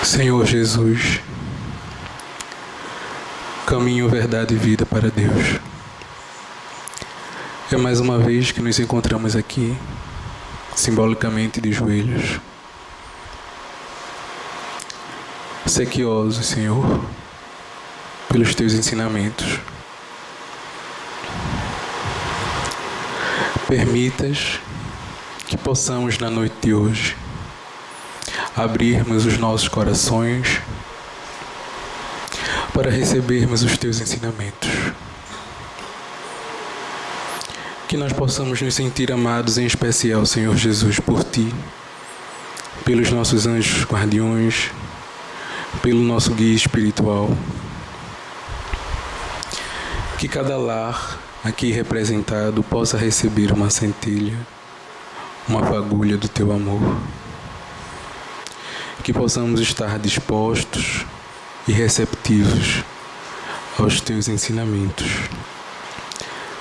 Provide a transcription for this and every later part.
Senhor Jesus, caminho, verdade e vida para Deus. É mais uma vez que nos encontramos aqui, simbolicamente de joelhos, sequiosos, Senhor, pelos Teus ensinamentos. Permitas que possamos, na noite de hoje, abrirmos os nossos corações para recebermos os Teus ensinamentos. Que nós possamos nos sentir amados em especial, Senhor Jesus, por Ti, pelos nossos anjos guardiões, pelo nosso guia espiritual. Que cada lar aqui representado possa receber uma centelha, uma fagulha do Teu amor. Que possamos estar dispostos e receptivos aos Teus ensinamentos.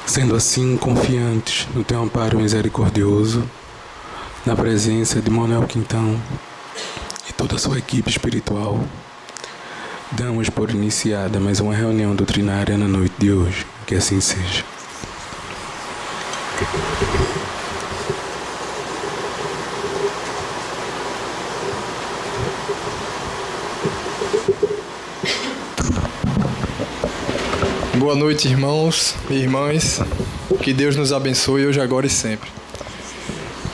Sendo assim, confiantes no Teu amparo misericordioso, na presença de Manuel Quintão e toda a sua equipe espiritual, damos por iniciada mais uma reunião doutrinária na noite de hoje. Que assim seja. Boa noite, irmãos e irmãs. Que Deus nos abençoe hoje, agora e sempre.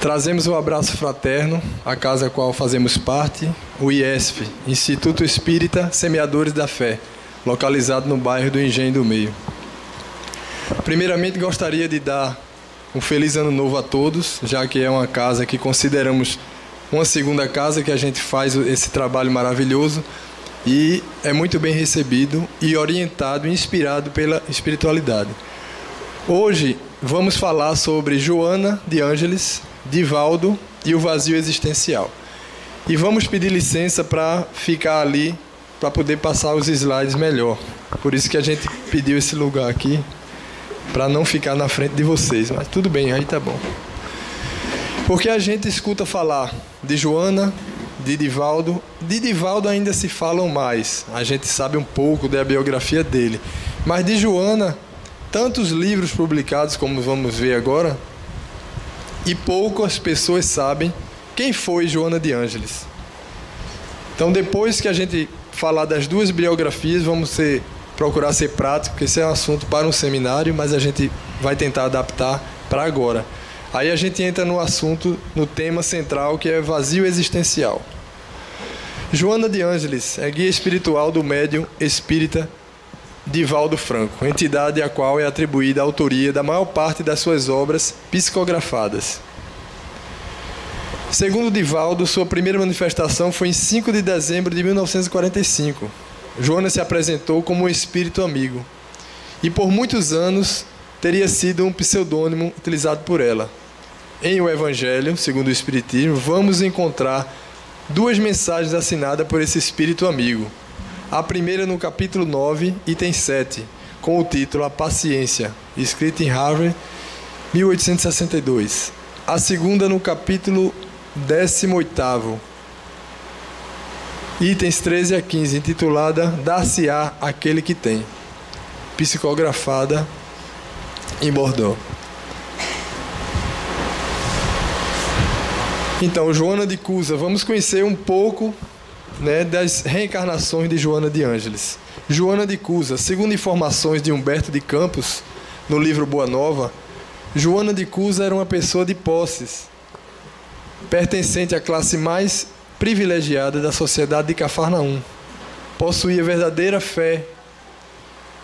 Trazemos um abraço fraterno à casa a qual fazemos parte, o IESF, Instituto Espírita Semeadores da Fé, localizado no bairro do Engenho do Meio. Primeiramente, gostaria de dar um feliz ano novo a todos, já que é uma casa que consideramos uma segunda casa, que a gente faz esse trabalho maravilhoso e é muito bem recebido e orientado e inspirado pela espiritualidade. Hoje vamos falar sobre Joana de Ângeles, Divaldo e o vazio existencial. E vamos pedir licença para ficar ali, para poder passar os slides melhor. Por isso que a gente pediu esse lugar aqui, para não ficar na frente de vocês. Mas tudo bem, aí tá bom. Porque a gente escuta falar de Joana, de Divaldo. De Divaldo ainda se falam mais. A gente sabe um pouco da biografia dele. Mas de Joana, tantos livros publicados, como vamos ver agora, e poucas pessoas sabem quem foi Joana de Ângeles. Então, depois que a gente falar das duas biografias, vamos procurar ser prático, porque esse é um assunto para um seminário, mas a gente vai tentar adaptar para agora. Aí a gente entra no assunto, no tema central, que é vazio existencial. Joana de Ângeles é guia espiritual do médium espírita Divaldo Franco, entidade a qual é atribuída a autoria da maior parte das suas obras psicografadas. Segundo Divaldo, sua primeira manifestação foi em 5 de dezembro de 1945. Joana se apresentou como um espírito amigo e por muitos anos teria sido um pseudônimo utilizado por ela. Em O Evangelho, segundo o Espiritismo, vamos encontrar duas mensagens assinadas por esse espírito amigo. A primeira no capítulo 9, item 7, com o título A Paciência, escrita em Harvard, 1862. A segunda no capítulo 18º, itens 13 a 15, intitulada Dar-se-á aquele que tem, psicografada em Bordeaux. Então, Joana de Cusa, vamos conhecer um pouco, das reencarnações de Joana de Ângeles. Joana de Cusa, segundo informações de Humberto de Campos, no livro Boa Nova, Joana de Cusa era uma pessoa de posses, pertencente à classe mais privilegiada da sociedade de Cafarnaum. Possuía verdadeira fé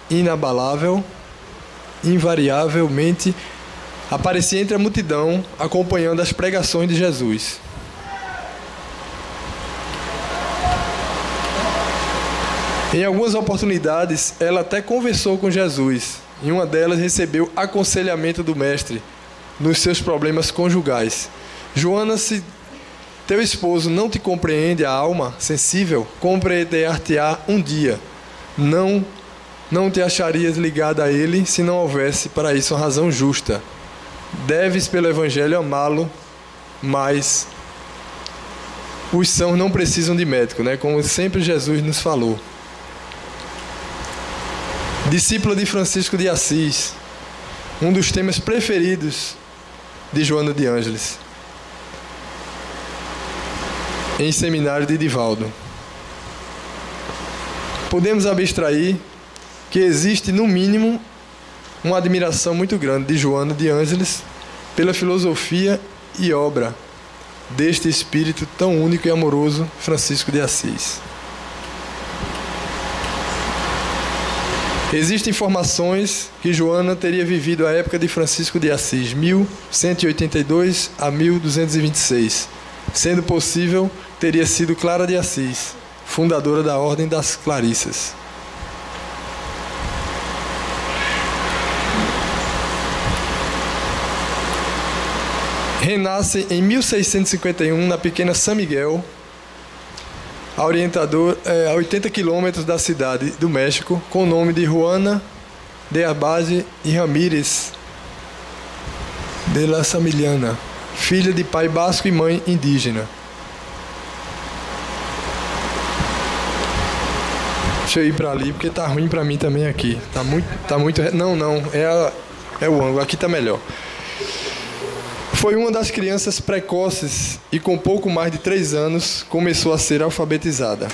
inabalável, invariavelmente aparecia entre a multidão acompanhando as pregações de Jesus. Em algumas oportunidades, ela até conversou com Jesus. Em uma delas, recebeu aconselhamento do mestre nos seus problemas conjugais. Joana, se teu esposo não te compreende a alma sensível, compreender-te-á um dia. Não te acharias ligada a ele se não houvesse para isso uma razão justa. Deves, pelo Evangelho, amá-lo mais os sãos não precisam de médico, né? Como sempre Jesus nos falou. Discípula de Francisco de Assis, um dos temas preferidos de Joana de Ângeles, em Seminário de Divaldo. Podemos abstrair que existe, no mínimo, uma admiração muito grande de Joana de Ângeles pela filosofia e obra deste espírito tão único e amoroso, Francisco de Assis. Existem informações que Joana teria vivido a época de Francisco de Assis, 1182 a 1226. Sendo possível, teria sido Clara de Assis, fundadora da Ordem das Clarissas. Renasce em 1651 na pequena São Miguel, a 80 quilômetros da cidade do México, com o nome de Juana de Abade e Ramírez de la Samiliana, filha de pai basco e mãe indígena. Deixa eu ir para ali, porque tá ruim para mim também aqui. Tá muito... Não, é o ângulo, aqui tá melhor. Foi uma das crianças precoces e com pouco mais de 3 anos começou a ser alfabetizada.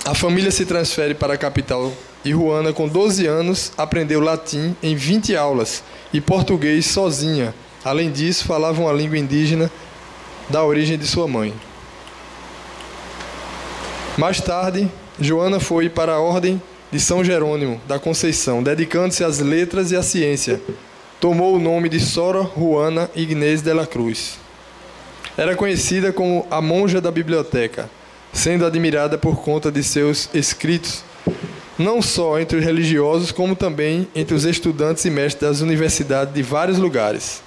A família se transfere para a capital e Juana, com 12 anos, aprendeu latim em 20 aulas e português sozinha. Além disso, falava uma língua indígena da origem de sua mãe. Mais tarde, Joana foi para a Ordem de São Jerônimo da Conceição, dedicando-se às letras e à ciência. Tomou o nome de Sora Juana Ignez de la Cruz. Era conhecida como a monja da biblioteca, sendo admirada por conta de seus escritos, não só entre os religiosos, como também entre os estudantes e mestres das universidades de vários lugares.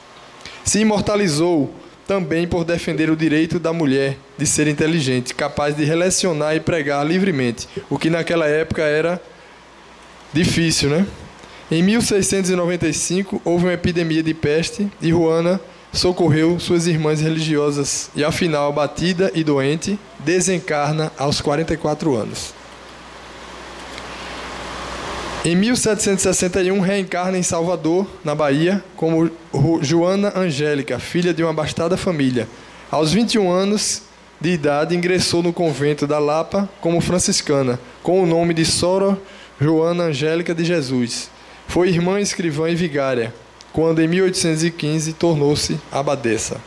Se imortalizou também por defender o direito da mulher de ser inteligente, capaz de relacionar e pregar livremente, o que naquela época era difícil, né? Em 1695, houve uma epidemia de peste e Juana socorreu suas irmãs religiosas e, afinal, abatida e doente, desencarna aos 44 anos. Em 1761, reencarna em Salvador, na Bahia, como Joana Angélica, filha de uma abastada família. Aos 21 anos de idade, ingressou no convento da Lapa como franciscana, com o nome de Sora Joana Angélica de Jesus. Foi irmã, escrivã e vigária, quando em 1815 tornou-se abadesa.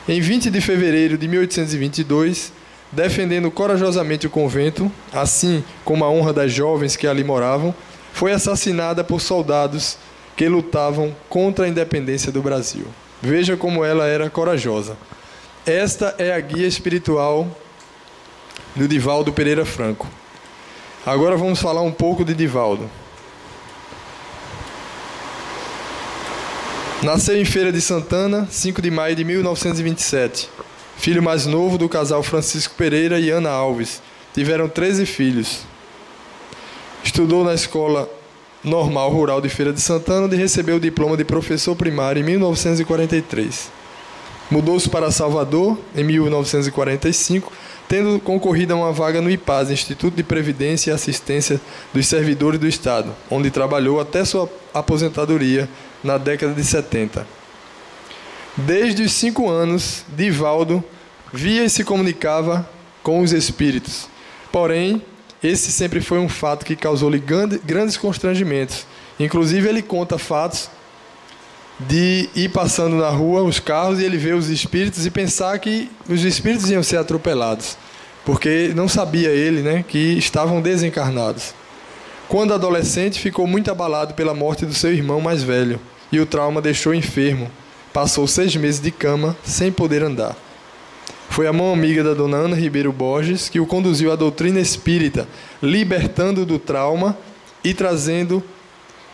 Em 20 de fevereiro de 1822, defendendo corajosamente o convento, assim como a honra das jovens que ali moravam, foi assassinada por soldados que lutavam contra a independência do Brasil. Veja como ela era corajosa. Esta é a guia espiritual do Divaldo Pereira Franco. Agora vamos falar um pouco de Divaldo. Nasceu em Feira de Santana, 5 de maio de 1927. Filho mais novo do casal Francisco Pereira e Ana Alves. Tiveram 13 filhos. Estudou na Escola Normal Rural de Feira de Santana, onde recebeu o diploma de professor primário em 1943. Mudou-se para Salvador em 1945, tendo concorrido a uma vaga no IPAS, Instituto de Previdência e Assistência dos Servidores do Estado, onde trabalhou até sua aposentadoria na década de 70. Desde os 5 anos, Divaldo via e se comunicava com os espíritos. Porém, esse sempre foi um fato que causou-lhe grandes constrangimentos. Inclusive, ele conta fatos de ir passando na rua os carros e ele vê os espíritos e pensar que os espíritos iam ser atropelados, porque não sabia ele, né, que estavam desencarnados. Quando adolescente, ficou muito abalado pela morte do seu irmão mais velho e o trauma deixou enfermo. Passou 6 meses de cama sem poder andar. Foi a mão amiga da dona Ana Ribeiro Borges que o conduziu à doutrina espírita, libertando do trauma e trazendo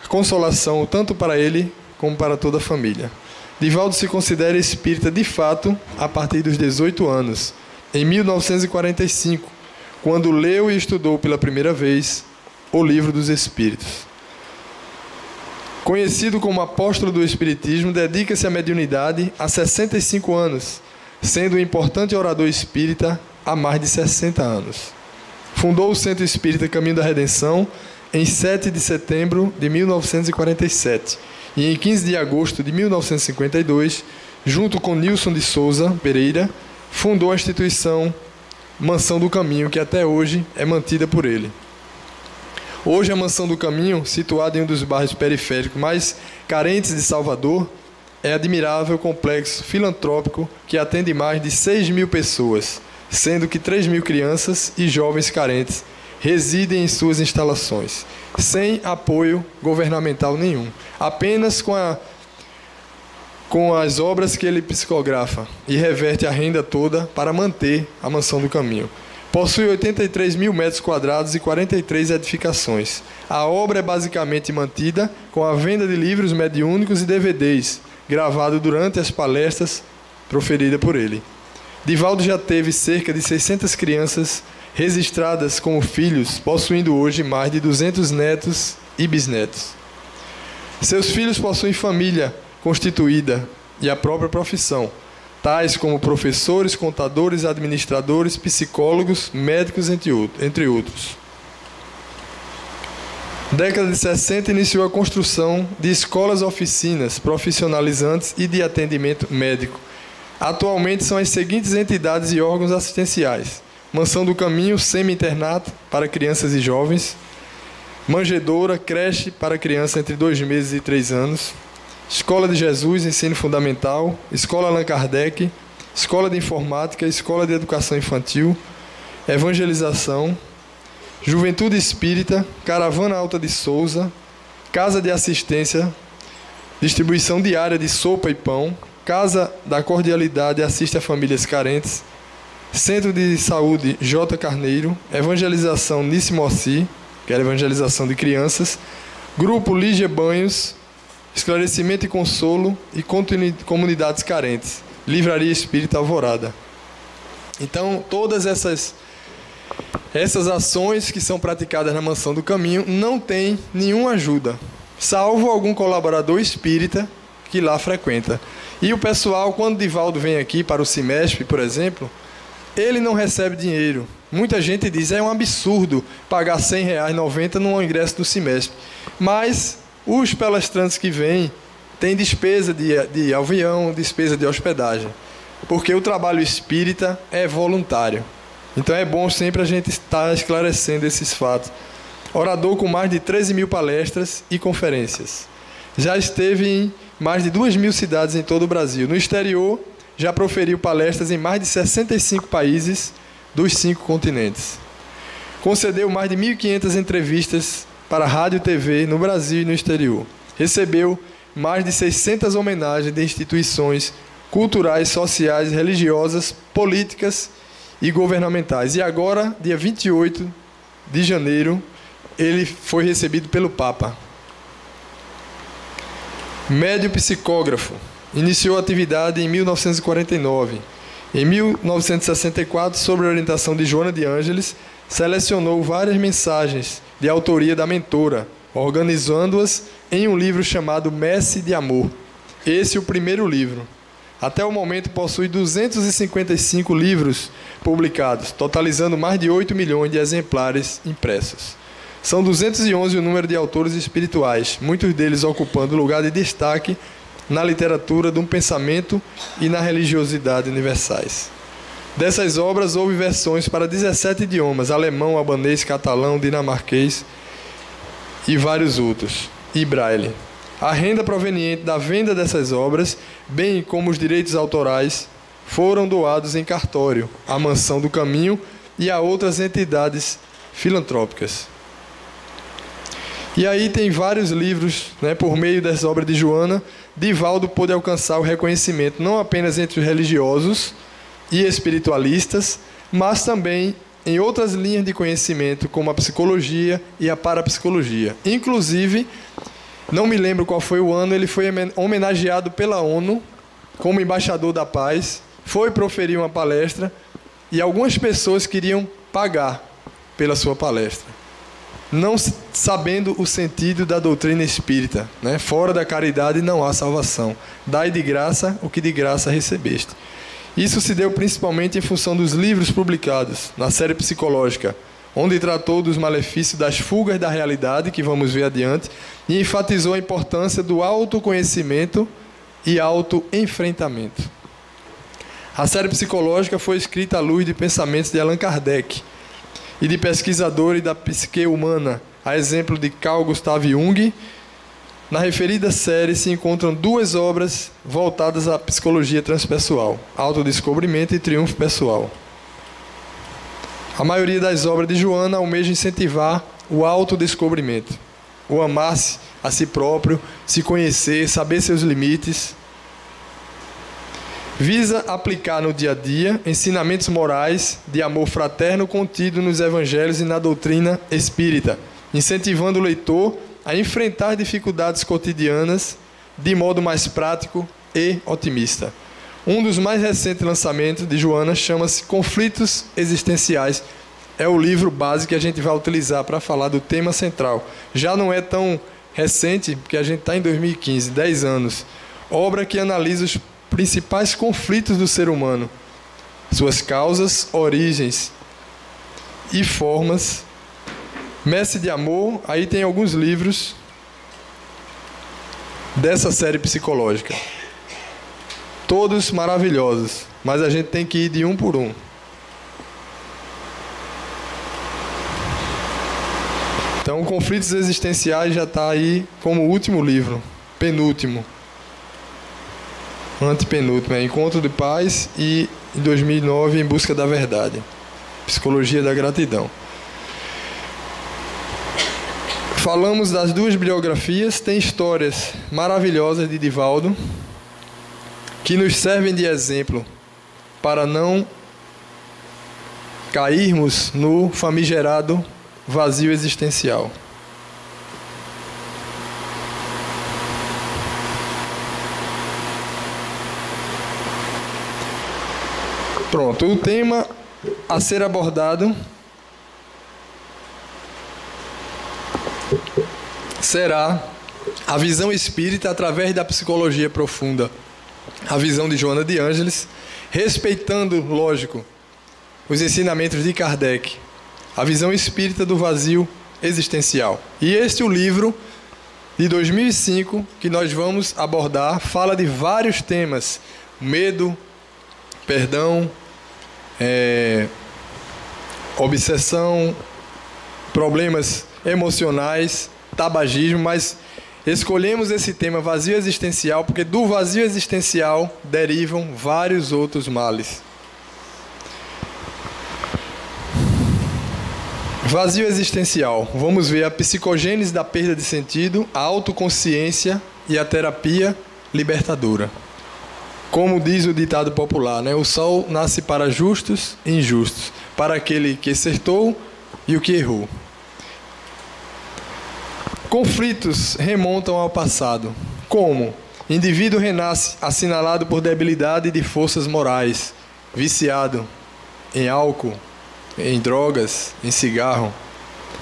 consolação tanto para ele como para toda a família. Divaldo se considera espírita de fato a partir dos 18 anos, em 1945, quando leu e estudou pela primeira vez o Livro dos Espíritos. Conhecido como apóstolo do Espiritismo, dedica-se à mediunidade há 65 anos, sendo um importante orador espírita há mais de 60 anos. Fundou o Centro Espírita Caminho da Redenção em 7 de setembro de 1947 e em 15 de agosto de 1952, junto com Nilson de Souza Pereira, fundou a instituição Mansão do Caminho, que até hoje é mantida por ele. Hoje a Mansão do Caminho, situada em um dos bairros periféricos mais carentes de Salvador, é admirável complexo filantrópico que atende mais de 6.000 pessoas, sendo que 3.000 crianças e jovens carentes residem em suas instalações, sem apoio governamental nenhum, apenas com as obras que ele psicografa e reverte a renda toda para manter a Mansão do Caminho. Possui 83.000 metros quadrados e 43 edificações. A obra é basicamente mantida com a venda de livros mediúnicos e DVDs, gravados durante as palestras proferidas por ele. Divaldo já teve cerca de 600 crianças registradas como filhos, possuindo hoje mais de 200 netos e bisnetos. Seus filhos possuem família constituída e a própria profissão, tais como professores, contadores, administradores, psicólogos, médicos, entre outros. Década de 60 iniciou a construção de escolas-oficinas profissionalizantes e de atendimento médico. Atualmente são as seguintes entidades e órgãos assistenciais: Mansão do Caminho, semi-internato para crianças e jovens, manjedoura, creche para crianças entre 2 meses e 3 anos, Escola de Jesus, ensino fundamental, Escola Allan Kardec, Escola de Informática, Escola de Educação Infantil, Evangelização, Juventude Espírita, Caravana Alta de Souza, Casa de Assistência, distribuição diária de sopa e pão, Casa da Cordialidade assiste a famílias carentes, Centro de Saúde J. Carneiro, Evangelização Nice Mossi, que era evangelização de crianças, Grupo Lígia Banhos, Esclarecimento e Consolo e Comunidades Carentes, Livraria Espírita Alvorada. Então, todas essas ações que são praticadas na Mansão do Caminho não têm nenhuma ajuda, salvo algum colaborador espírita que lá frequenta. E o pessoal, quando Divaldo vem aqui para o Cimesp, por exemplo, ele não recebe dinheiro. Muita gente diz, é um absurdo pagar R$100, R$90 num ingresso do Cimesp. Mas os palestrantes que vêm têm despesa de avião, despesa de hospedagem, porque o trabalho espírita é voluntário. Então é bom sempre a gente estar esclarecendo esses fatos. Orador com mais de 13.000 palestras e conferências. Já esteve em mais de 2.000 cidades em todo o Brasil. No exterior, já proferiu palestras em mais de 65 países dos 5 continentes. Concedeu mais de 1.500 entrevistas para rádio e TV no Brasil e no exterior. Recebeu mais de 600 homenagens de instituições culturais, sociais, religiosas, políticas e governamentais. E agora, dia 28 de janeiro, ele foi recebido pelo Papa. Médium psicógrafo. Iniciou a atividade em 1949. Em 1964, sob a orientação de Joana de Ângeles, selecionou várias mensagens de autoria da mentora, organizando-as em um livro chamado Messe de Amor. Esse é o primeiro livro. Até o momento possui 255 livros publicados, totalizando mais de 8 milhões de exemplares impressos. São 211 o número de autores espirituais, muitos deles ocupando lugar de destaque na literatura do pensamento e na religiosidade universais. Dessas obras houve versões para 17 idiomas, alemão, albanês, catalão, dinamarquês e vários outros, e braille. A renda proveniente da venda dessas obras, bem como os direitos autorais, foram doados em cartório à Mansão do Caminho e a outras entidades filantrópicas. E aí tem vários livros, por meio dessa obra de Joana, Divaldo pôde alcançar o reconhecimento não apenas entre os religiosos e espiritualistas, mas também em outras linhas de conhecimento, como a psicologia e a parapsicologia. Inclusive, não me lembro qual foi o ano, ele foi homenageado pela ONU como embaixador da paz, foi proferir uma palestra e algumas pessoas queriam pagar pela sua palestra, não sabendo o sentido da doutrina espírita. Fora da caridade não há salvação. Dai de graça o que de graça recebeste. Isso se deu principalmente em função dos livros publicados na série psicológica, onde tratou dos malefícios das fugas da realidade, que vamos ver adiante, e enfatizou a importância do autoconhecimento e autoenfrentamento. A série psicológica foi escrita à luz de pensamentos de Allan Kardec e de pesquisadores da psique humana, a exemplo de Carl Gustav Jung. Na referida série se encontram duas obras voltadas à psicologia transpessoal, Autodescobrimento e Triunfo Pessoal. A maioria das obras de Joana almeja incentivar o autodescobrimento, o amar-se a si próprio, se conhecer, saber seus limites. Visa aplicar no dia a dia ensinamentos morais de amor fraterno contido nos evangelhos e na doutrina espírita, incentivando o leitor a enfrentar dificuldades cotidianas de modo mais prático e otimista. Um dos mais recentes lançamentos de Joana chama-se Conflitos Existenciais. É o livro base que a gente vai utilizar para falar do tema central. Já não é tão recente, porque a gente está em 2015, 10 anos. Obra que analisa os principais conflitos do ser humano, suas causas, origens e formas. Mestre de Amor, aí tem alguns livros dessa série psicológica. Todos maravilhosos, mas a gente tem que ir de um por um. Então, Conflitos Existenciais já está aí como último livro, penúltimo. Antepenúltimo, Encontro de Paz e, em 2009, Em Busca da Verdade. Psicologia da Gratidão. Falamos das duas biografias, tem histórias maravilhosas de Divaldo, que nos servem de exemplo para não cairmos no famigerado vazio existencial. Pronto, o tema a ser abordado será a visão espírita através da psicologia profunda, a visão de Joana de Ângeles, respeitando, lógico, os ensinamentos de Kardec, a visão espírita do vazio existencial. E este é o livro de 2005 que nós vamos abordar, fala de vários temas: medo, perdão, obsessão, problemas emocionais, tabagismo, mas escolhemos esse tema vazio existencial porque do vazio existencial derivam vários outros males. Vazio existencial. Vamos ver a psicogênese da perda de sentido, a autoconsciência e a terapia libertadora. Como diz o ditado popular, né? O sol nasce para justos e injustos, para aquele que acertou e o que errou. Conflitos remontam ao passado. Como? Indivíduo renasce assinalado por debilidade de forças morais, viciado em álcool, em drogas, em cigarro,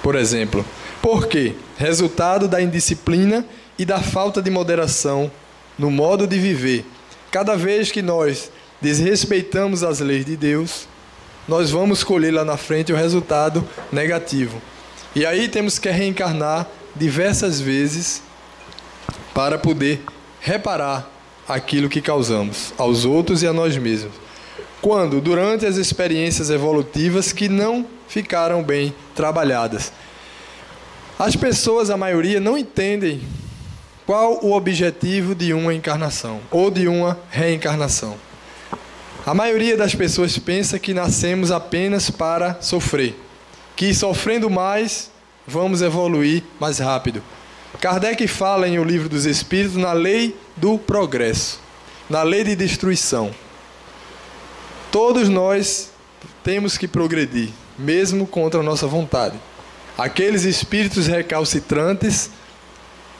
por exemplo. Por quê? Resultado da indisciplina e da falta de moderação no modo de viver. Cada vez que nós desrespeitamos as leis de Deus, nós vamos colher lá na frente o resultado negativo. E aí temos que reencarnar diversas vezes para poder reparar aquilo que causamos aos outros e a nós mesmos. Quando? Durante as experiências evolutivas que não ficaram bem trabalhadas. As pessoas, a maioria, não entendem qual o objetivo de uma encarnação ou de uma reencarnação. A maioria das pessoas pensa que nascemos apenas para sofrer, que sofrendo mais vamos evoluir mais rápido. Kardec fala em O Livro dos Espíritos na lei do progresso, na lei de destruição. Todos nós temos que progredir, mesmo contra a nossa vontade. Aqueles espíritos recalcitrantes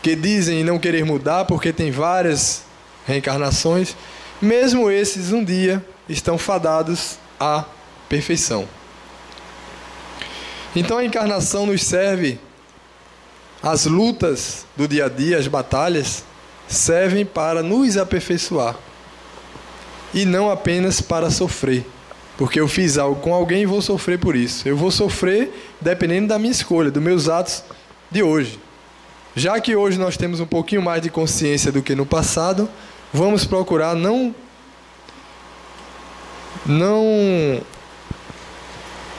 que dizem não querer mudar porque tem várias reencarnações, mesmo esses um dia estão fadados à perfeição. Então a encarnação nos serve, as lutas do dia a dia, as batalhas, servem para nos aperfeiçoar. e não apenas para sofrer. Porque eu fiz algo com alguém e vou sofrer por isso. Eu vou sofrer dependendo da minha escolha, dos meus atos de hoje. Já que hoje nós temos um pouquinho mais de consciência do que no passado, vamos procurar não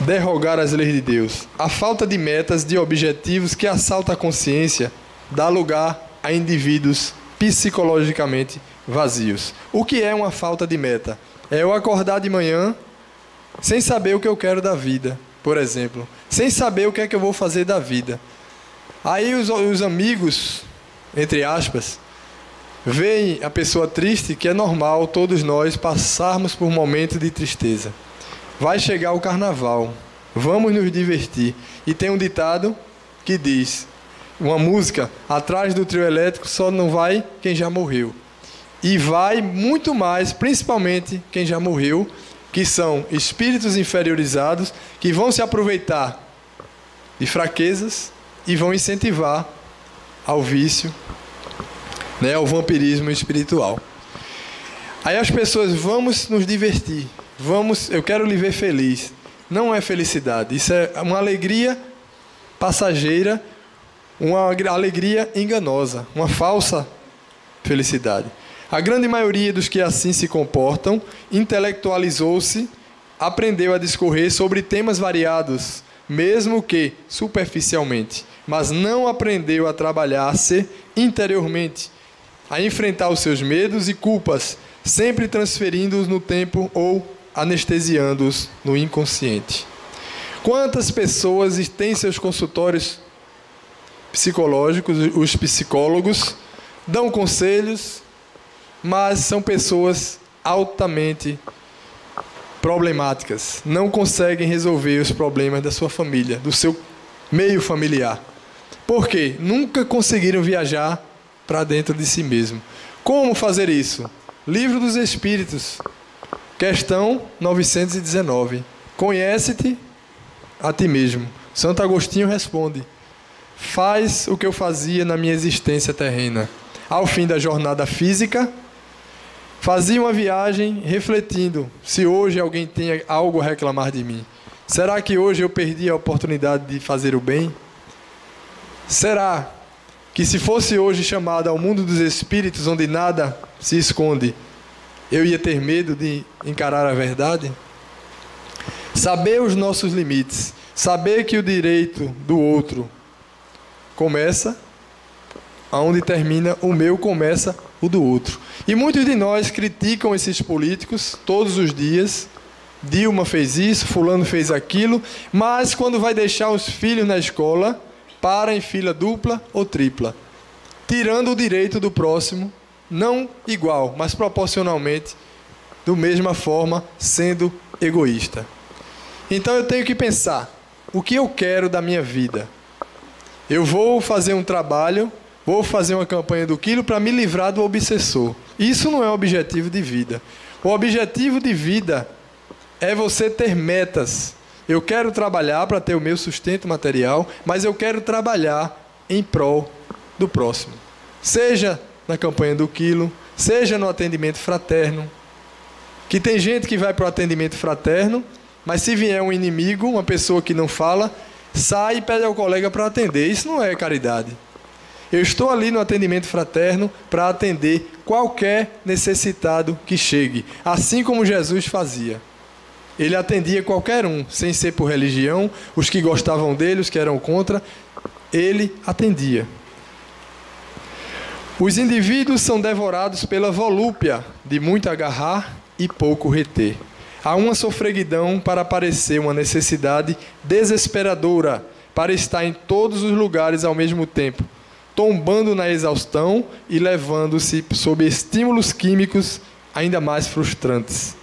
derrogar as leis de Deus. A falta de metas, de objetivos que assalta a consciência, dá lugar a indivíduos psicologicamente vazios. O que é uma falta de meta? É eu acordar de manhã sem saber o que eu quero da vida, por exemplo. Sem saber o que é que eu vou fazer da vida. Aí os amigos, entre aspas, veem a pessoa triste, que é normal todos nós passarmos por momentos de tristeza. Vai chegar o carnaval, vamos nos divertir. E tem um ditado que diz, uma música, atrás do trio elétrico só não vai quem já morreu. E vai muito mais, principalmente quem já morreu, que são espíritos inferiorizados, que vão se aproveitar de fraquezas e vão incentivar ao vício, ao vampirismo espiritual. Aí as pessoas, vamos nos divertir, eu quero lhe ver feliz. Não é felicidade, isso é uma alegria passageira, uma alegria enganosa, uma falsa felicidade. A grande maioria dos que assim se comportam intelectualizou-se, aprendeu a discorrer sobre temas variados, mesmo que superficialmente, mas não aprendeu a trabalhar-se interiormente, a enfrentar os seus medos e culpas, sempre transferindo-os no tempo ou anestesiando-os no inconsciente. Quantas pessoas têm seus consultórios psicológicos, os psicólogos, dão conselhos, mas são pessoas altamente problemáticas, não conseguem resolver os problemas da sua família, do seu meio familiar. Por quê? Nunca conseguiram viajar para dentro de si mesmo. Como fazer isso? Livro dos Espíritos, questão 919. Conhece-te a ti mesmo. Santo Agostinho responde: faz o que eu fazia na minha existência terrena. Ao fim da jornada física, fazia uma viagem refletindo se hoje alguém tem algo a reclamar de mim. Será que hoje eu perdi a oportunidade de fazer o bem? Será que se fosse hoje chamado ao mundo dos espíritos, onde nada se esconde, eu ia ter medo de encarar a verdade? Saber os nossos limites, saber que o direito do outro começa aonde termina o meu, começa o do outro. E muitos de nós criticam esses políticos todos os dias. Dilma fez isso, fulano fez aquilo, mas quando vai deixar os filhos na escola, para em fila dupla ou tripla, tirando o direito do próximo, não igual, mas proporcionalmente, da mesma forma, sendo egoísta. Então eu tenho que pensar, o que eu quero da minha vida? Eu vou fazer um trabalho, vou fazer uma campanha do quilo para me livrar do obsessor. Isso não é um objetivo de vida. O objetivo de vida é você ter metas. Eu quero trabalhar para ter o meu sustento material, mas eu quero trabalhar em prol do próximo. Seja na campanha do quilo, seja no atendimento fraterno. Que tem gente que vai para o atendimento fraterno, mas se vier um inimigo, uma pessoa que não fala, sai e pede ao colega para atender. Isso não é caridade. Eu estou ali no atendimento fraterno para atender qualquer necessitado que chegue, assim como Jesus fazia. Ele atendia qualquer um, sem ser por religião, os que gostavam dele, os que eram contra, ele atendia. Os indivíduos são devorados pela volúpia de muito agarrar e pouco reter. Há uma sofreguidão para parecer uma necessidade desesperadora, para estar em todos os lugares ao mesmo tempo, tombando na exaustão e levando-se sob estímulos químicos ainda mais frustrantes.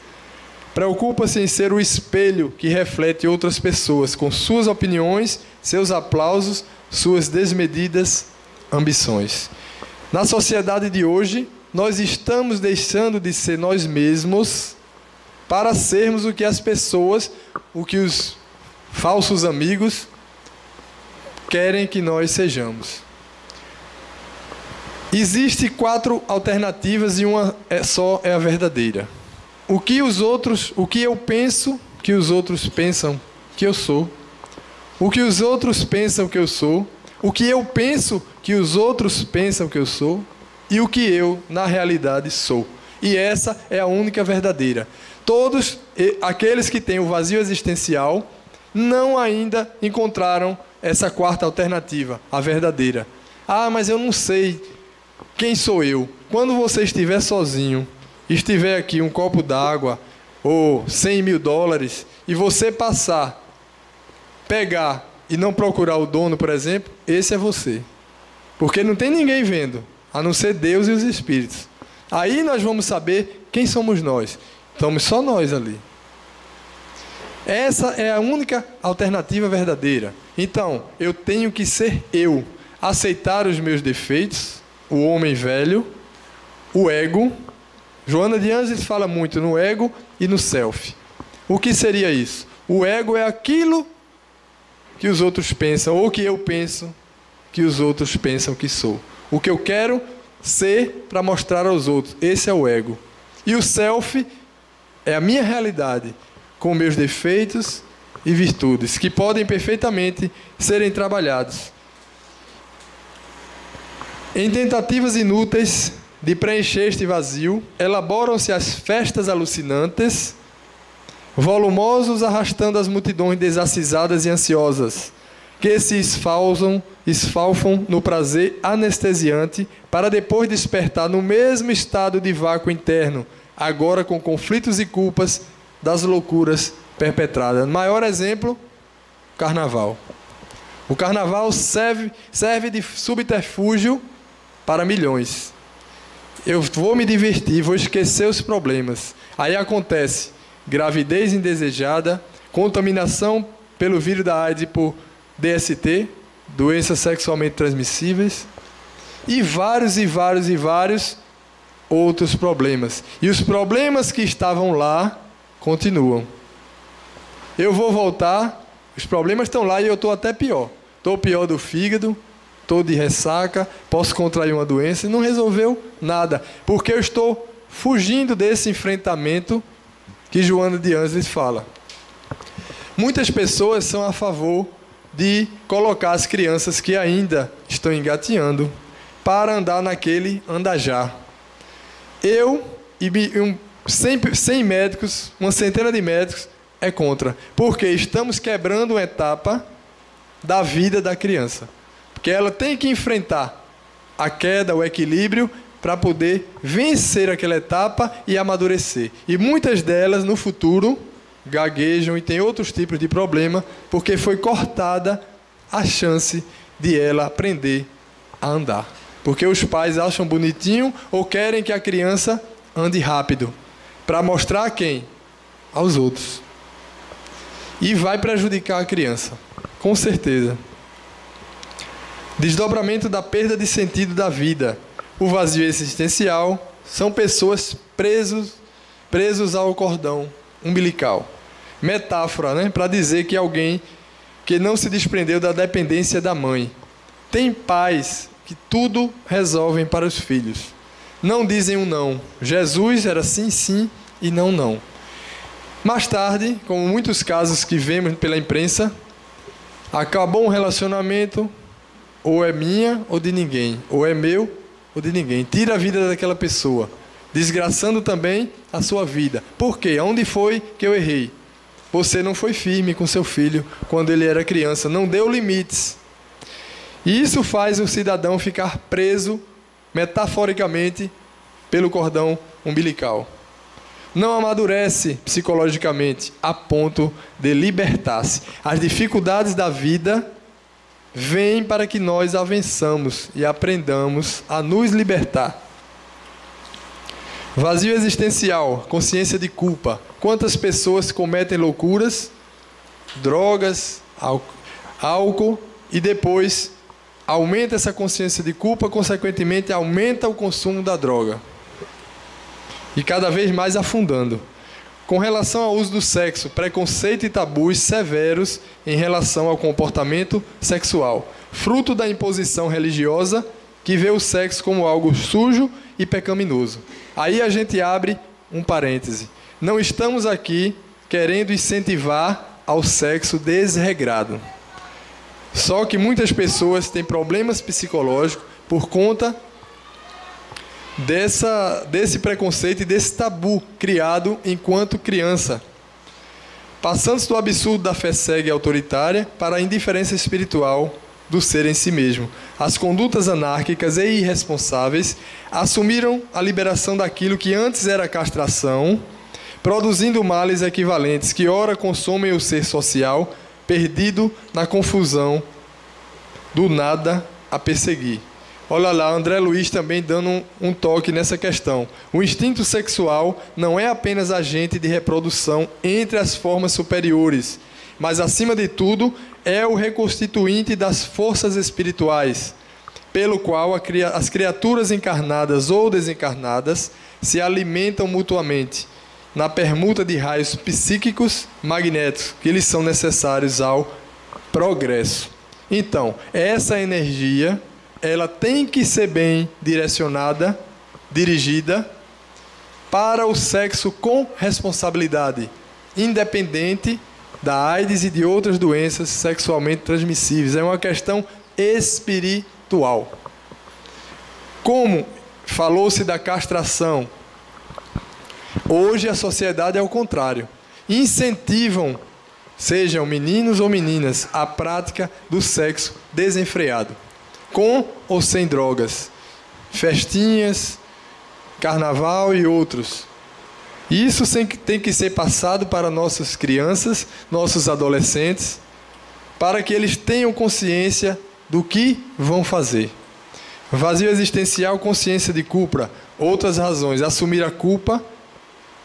Preocupa-se em ser o espelho que reflete outras pessoas, com suas opiniões, seus aplausos, suas desmedidas ambições. Na sociedade de hoje, nós estamos deixando de ser nós mesmos para sermos o que as pessoas, o que os falsos amigos querem que nós sejamos. Existem 4 alternativas e uma só é a verdadeira. o que eu penso que os outros pensam que eu sou, o que os outros pensam que eu sou, o que eu penso que os outros pensam que eu sou e o que eu, na realidade, sou. E essa é a única verdadeira. Todos aqueles que têm o vazio existencial não ainda encontraram essa quarta alternativa, a verdadeira. Ah, mas eu não sei quem sou eu. Quando você estiver sozinho, estiver aqui um copo d'água ou 100 mil dólares e você pegar e não procurar o dono, por exemplo, esse é você. Porque não tem ninguém vendo, a não ser Deus e os Espíritos. Aí nós vamos saber quem somos nós. Estamos só nós ali. Essa é a única alternativa verdadeira. Então, eu tenho que ser eu, aceitar os meus defeitos, o homem velho, o ego. Joana de Ângeles fala muito no ego e no self. O que seria isso? O ego é aquilo que os outros pensam, ou que eu penso que os outros pensam que sou. O que eu quero ser para mostrar aos outros. Esse é o ego. E o self é a minha realidade, com meus defeitos e virtudes, que podem perfeitamente serem trabalhados. Em tentativas inúteis de preencher este vazio, elaboram-se as festas alucinantes, volumosos arrastando as multidões desacisadas e ansiosas, que se esfalfam no prazer anestesiante, para depois despertar no mesmo estado de vácuo interno, agora com conflitos e culpas das loucuras perpetradas. Maior exemplo, o carnaval. O carnaval serve de subterfúgio para milhões. Eu vou me divertir, vou esquecer os problemas. Aí acontece gravidez indesejada, contaminação pelo vírus da AIDS por DST, doenças sexualmente transmissíveis, e vários outros problemas. E os problemas que estavam lá continuam. Eu vou voltar, os problemas estão lá e eu estou até pior. Estou pior do fígado, estou de ressaca, posso contrair uma doença e não resolveu nada, porque eu estou fugindo desse enfrentamento que Joana de Ângeles fala. Muitas pessoas são a favor de colocar as crianças que ainda estão engateando para andar naquele andajar. Eu e 100 médicos, uma centena de médicos, é contra. Porque estamos quebrando uma etapa da vida da criança. Porque ela tem que enfrentar a queda, o equilíbrio, para poder vencer aquela etapa e amadurecer. E muitas delas, no futuro, gaguejam e têm outros tipos de problema, porque foi cortada a chance de ela aprender a andar. Porque os pais acham bonitinho ou querem que a criança ande rápido, para mostrar a quem? Aos outros. E vai prejudicar a criança, com certeza. Desdobramento da perda de sentido da vida. O vazio existencial são pessoas presos ao cordão umbilical. Metáfora, né? Para dizer que alguém que não se desprendeu da dependência da mãe. Tem pais que tudo resolvem para os filhos. Não dizem um não. Jesus era sim, sim e não, não. Mais tarde, como muitos casos que vemos pela imprensa, acabou um relacionamento, ou é minha ou de ninguém, ou é meu ou de ninguém. Tira a vida daquela pessoa, desgraçando também a sua vida. Por quê? Onde foi que eu errei? Você não foi firme com seu filho quando ele era criança, não deu limites. E isso faz o cidadão ficar preso, metaforicamente, pelo cordão umbilical. Não amadurece psicologicamente a ponto de libertar-se. As dificuldades da vida vêm para que nós a vençamos e aprendamos a nos libertar. Vazio existencial, consciência de culpa. Quantas pessoas cometem loucuras, drogas, álcool, e depois aumenta essa consciência de culpa, consequentemente aumenta o consumo da droga. E cada vez mais afundando. Com relação ao uso do sexo, preconceito e tabus severos em relação ao comportamento sexual, fruto da imposição religiosa que vê o sexo como algo sujo e pecaminoso. Aí a gente abre um parêntese. Não estamos aqui querendo incentivar ao sexo desregrado. Só que muitas pessoas têm problemas psicológicos por conta desse preconceito e desse tabu criado enquanto criança. Passando-se do absurdo da fé cega e autoritária para a indiferença espiritual do ser em si mesmo. As condutas anárquicas e irresponsáveis assumiram a liberação daquilo que antes era castração, produzindo males equivalentes que ora consomem o ser social, perdido na confusão do nada a perseguir. Olha lá, André Luiz também dando um toque nessa questão. O instinto sexual não é apenas agente de reprodução entre as formas superiores, mas, acima de tudo, é o reconstituinte das forças espirituais, pelo qual as criaturas encarnadas ou desencarnadas se alimentam mutuamente, na permuta de raios psíquicos magnéticos que lhes são necessários ao progresso. Então, essa energia, ela tem que ser bem direcionada, dirigida para o sexo com responsabilidade, independente da AIDS e de outras doenças sexualmente transmissíveis. É uma questão espiritual. Como falou-se da castração, hoje a sociedade é o contrário. Incentivam, sejam meninos ou meninas, a prática do sexo desenfreado, com ou sem drogas, festinhas, carnaval e outros. Isso tem que ser passado para nossas crianças, nossos adolescentes, para que eles tenham consciência do que vão fazer. Vazio existencial, consciência de culpa, outras razões. Assumir a culpa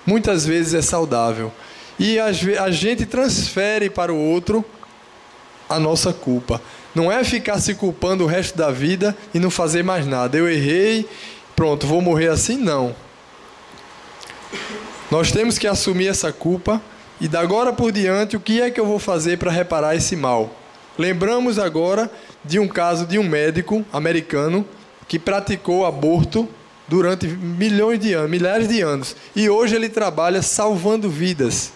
muitas vezes é saudável. E a gente transfere para o outro a nossa culpa. Não é ficar se culpando o resto da vida e não fazer mais nada. Eu errei, pronto, vou morrer assim? Não. Nós temos que assumir essa culpa e, da agora por diante, o que é que eu vou fazer para reparar esse mal? Lembramos agora de um caso de um médico americano que praticou aborto durante milhares de anos. E hoje ele trabalha salvando vidas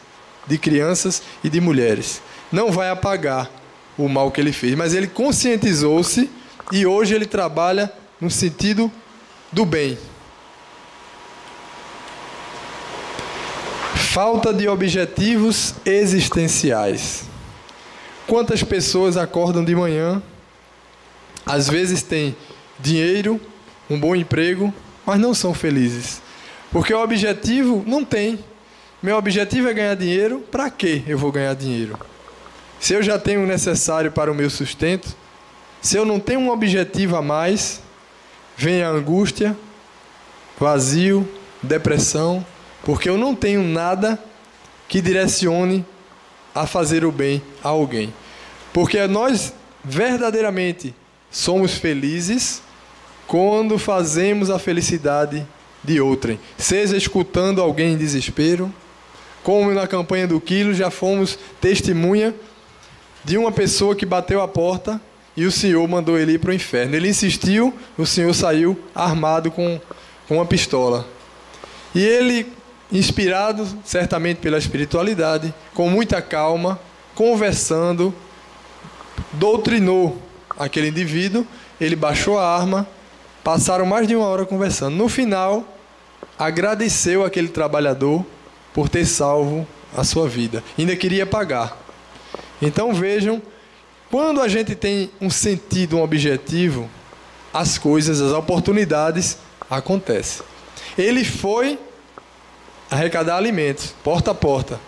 de crianças e de mulheres. Não vai apagar o mal que ele fez, mas ele conscientizou-se e hoje ele trabalha no sentido do bem. Falta de objetivos existenciais. Quantas pessoas acordam de manhã, às vezes têm dinheiro, um bom emprego, mas não são felizes? Porque o objetivo não tem. Meu objetivo é ganhar dinheiro, para quê eu vou ganhar dinheiro? Se eu já tenho o necessário para o meu sustento, se eu não tenho um objetivo a mais, vem a angústia, vazio, depressão, porque eu não tenho nada que direcione a fazer o bem a alguém. Porque nós verdadeiramente somos felizes quando fazemos a felicidade de outrem, seja escutando alguém em desespero, como na campanha do Quilo já fomos testemunha de uma pessoa que bateu a porta e o Senhor mandou ele ir para o inferno. Ele insistiu, o Senhor saiu armado com uma pistola. E ele, inspirado certamente pela espiritualidade, com muita calma, conversando, doutrinou aquele indivíduo, ele baixou a arma, passaram mais de 1 hora conversando. No final, agradeceu aquele trabalhador por ter salvo a sua vida. Ainda queria pagar. Então vejam, quando a gente tem um sentido, um objetivo, as coisas, as oportunidades acontecem. Ele foi arrecadar alimentos, porta a porta.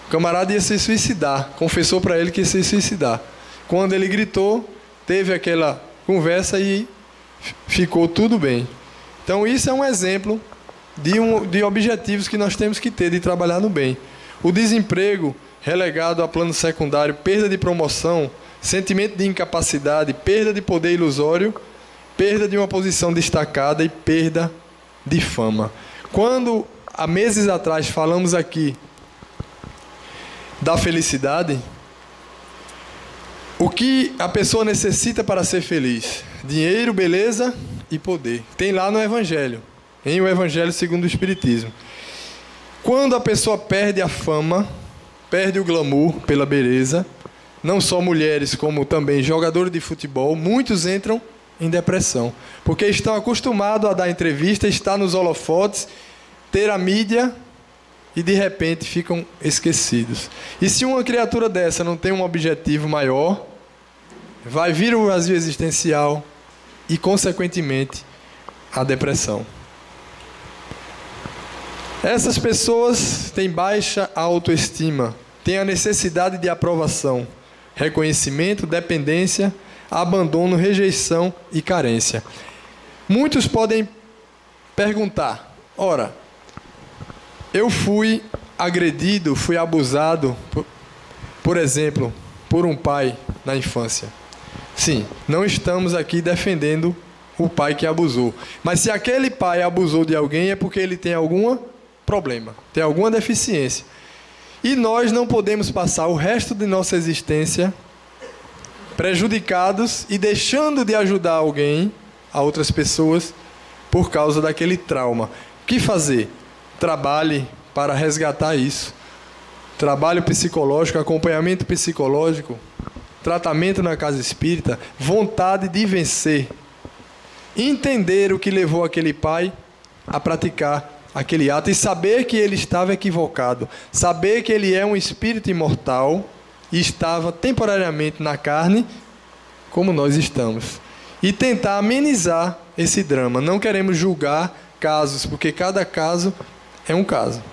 O camarada ia se suicidar, confessou para ele que ia se suicidar. Quando ele gritou, teve aquela conversa e ficou tudo bem. Então isso é um exemplo de objetivos que nós temos que ter, de trabalhar no bem. O desemprego relegado a plano secundário, perda de promoção, sentimento de incapacidade, perda de poder ilusório, perda de uma posição destacada e perda de fama. Quando, há meses atrás, falamos aqui da felicidade, o que a pessoa necessita para ser feliz? Dinheiro, beleza e poder. Tem lá no Evangelho, em O Evangelho segundo o Espiritismo. Quando a pessoa perde a fama, perde o glamour pela beleza, não só mulheres, como também jogadores de futebol, muitos entram em depressão, porque estão acostumados a dar entrevista, estar nos holofotes, ter a mídia e de repente ficam esquecidos. E se uma criatura dessa não tem um objetivo maior, vai vir o vazio existencial e, consequentemente, a depressão. Essas pessoas têm baixa autoestima, têm a necessidade de aprovação, reconhecimento, dependência, abandono, rejeição e carência. Muitos podem perguntar: ora, eu fui agredido, fui abusado, por exemplo, por um pai na infância. Sim, não estamos aqui defendendo o pai que abusou. Mas se aquele pai abusou de alguém, é porque ele tem algum problema, tem alguma deficiência. E nós não podemos passar o resto de nossa existência prejudicados e deixando de ajudar alguém, a outras pessoas, por causa daquele trauma. O que fazer? Trabalhe para resgatar isso. Trabalho psicológico, acompanhamento psicológico, tratamento na casa espírita, vontade de vencer. Entender o que levou aquele pai a praticar aquele ato e saber que ele estava equivocado. Saber que ele é um espírito imortal e estava temporariamente na carne, como nós estamos. E tentar amenizar esse drama. Não queremos julgar casos, porque cada caso é um caso.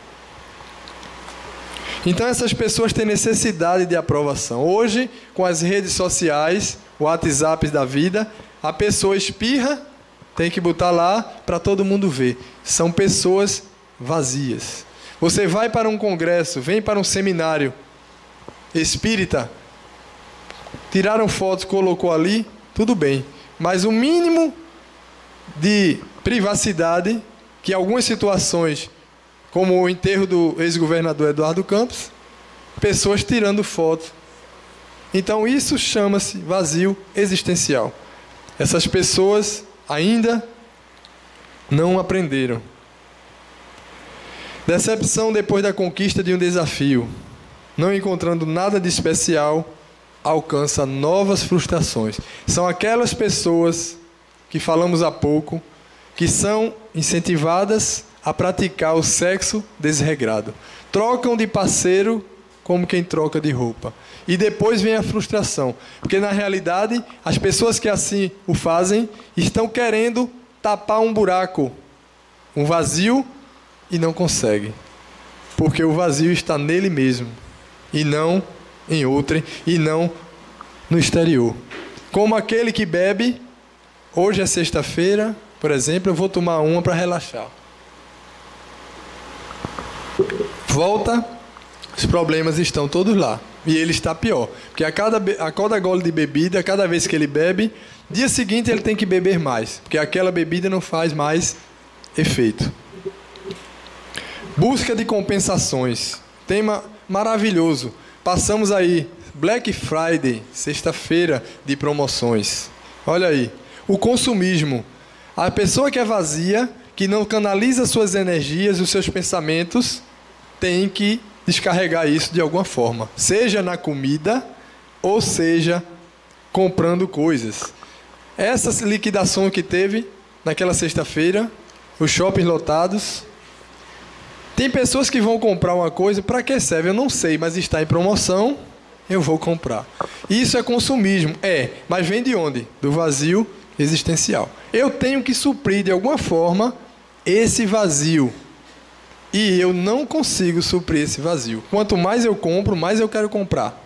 Então essas pessoas têm necessidade de aprovação. Hoje, com as redes sociais, o WhatsApp da vida, a pessoa espirra, tem que botar lá para todo mundo ver. São pessoas vazias. Você vai para um congresso, vem para um seminário espírita, tiraram fotos, colocou ali, tudo bem. Mas o mínimo de privacidade, que algumas situações, como o enterro do ex-governador Eduardo Campos, pessoas tirando fotos. Então isso chama-se vazio existencial. Essas pessoas ainda não aprenderam. Decepção depois da conquista de um desafio. Não encontrando nada de especial, alcança novas frustrações. São aquelas pessoas que falamos há pouco, que são incentivadas a praticar o sexo desregrado. Trocam de parceiro como quem troca de roupa. E depois vem a frustração. Porque, na realidade, as pessoas que assim o fazem estão querendo tapar um buraco, um vazio, e não conseguem. Porque o vazio está nele mesmo, e não em outrem, e não no exterior. Como aquele que bebe, hoje é sexta-feira, por exemplo, eu vou tomar uma para relaxar. Volta, os problemas estão todos lá. E ele está pior. Porque a cada gole de bebida, cada vez que ele bebe, dia seguinte ele tem que beber mais. Porque aquela bebida não faz mais efeito. Busca de compensações. Tema maravilhoso. Passamos aí, Black Friday, sexta-feira de promoções. Olha aí. O consumismo. A pessoa que é vazia, que não canaliza suas energias, os seus pensamentos, tem que descarregar isso de alguma forma. Seja na comida, ou seja comprando coisas. Essa liquidação que teve naquela sexta-feira, os shoppings lotados. Tem pessoas que vão comprar uma coisa, para que serve? Eu não sei, mas está em promoção, eu vou comprar. Isso é consumismo. Mas vem de onde? Do vazio existencial. Eu tenho que suprir de alguma forma esse vazio. E eu não consigo suprir esse vazio. Quanto mais eu compro, mais eu quero comprar.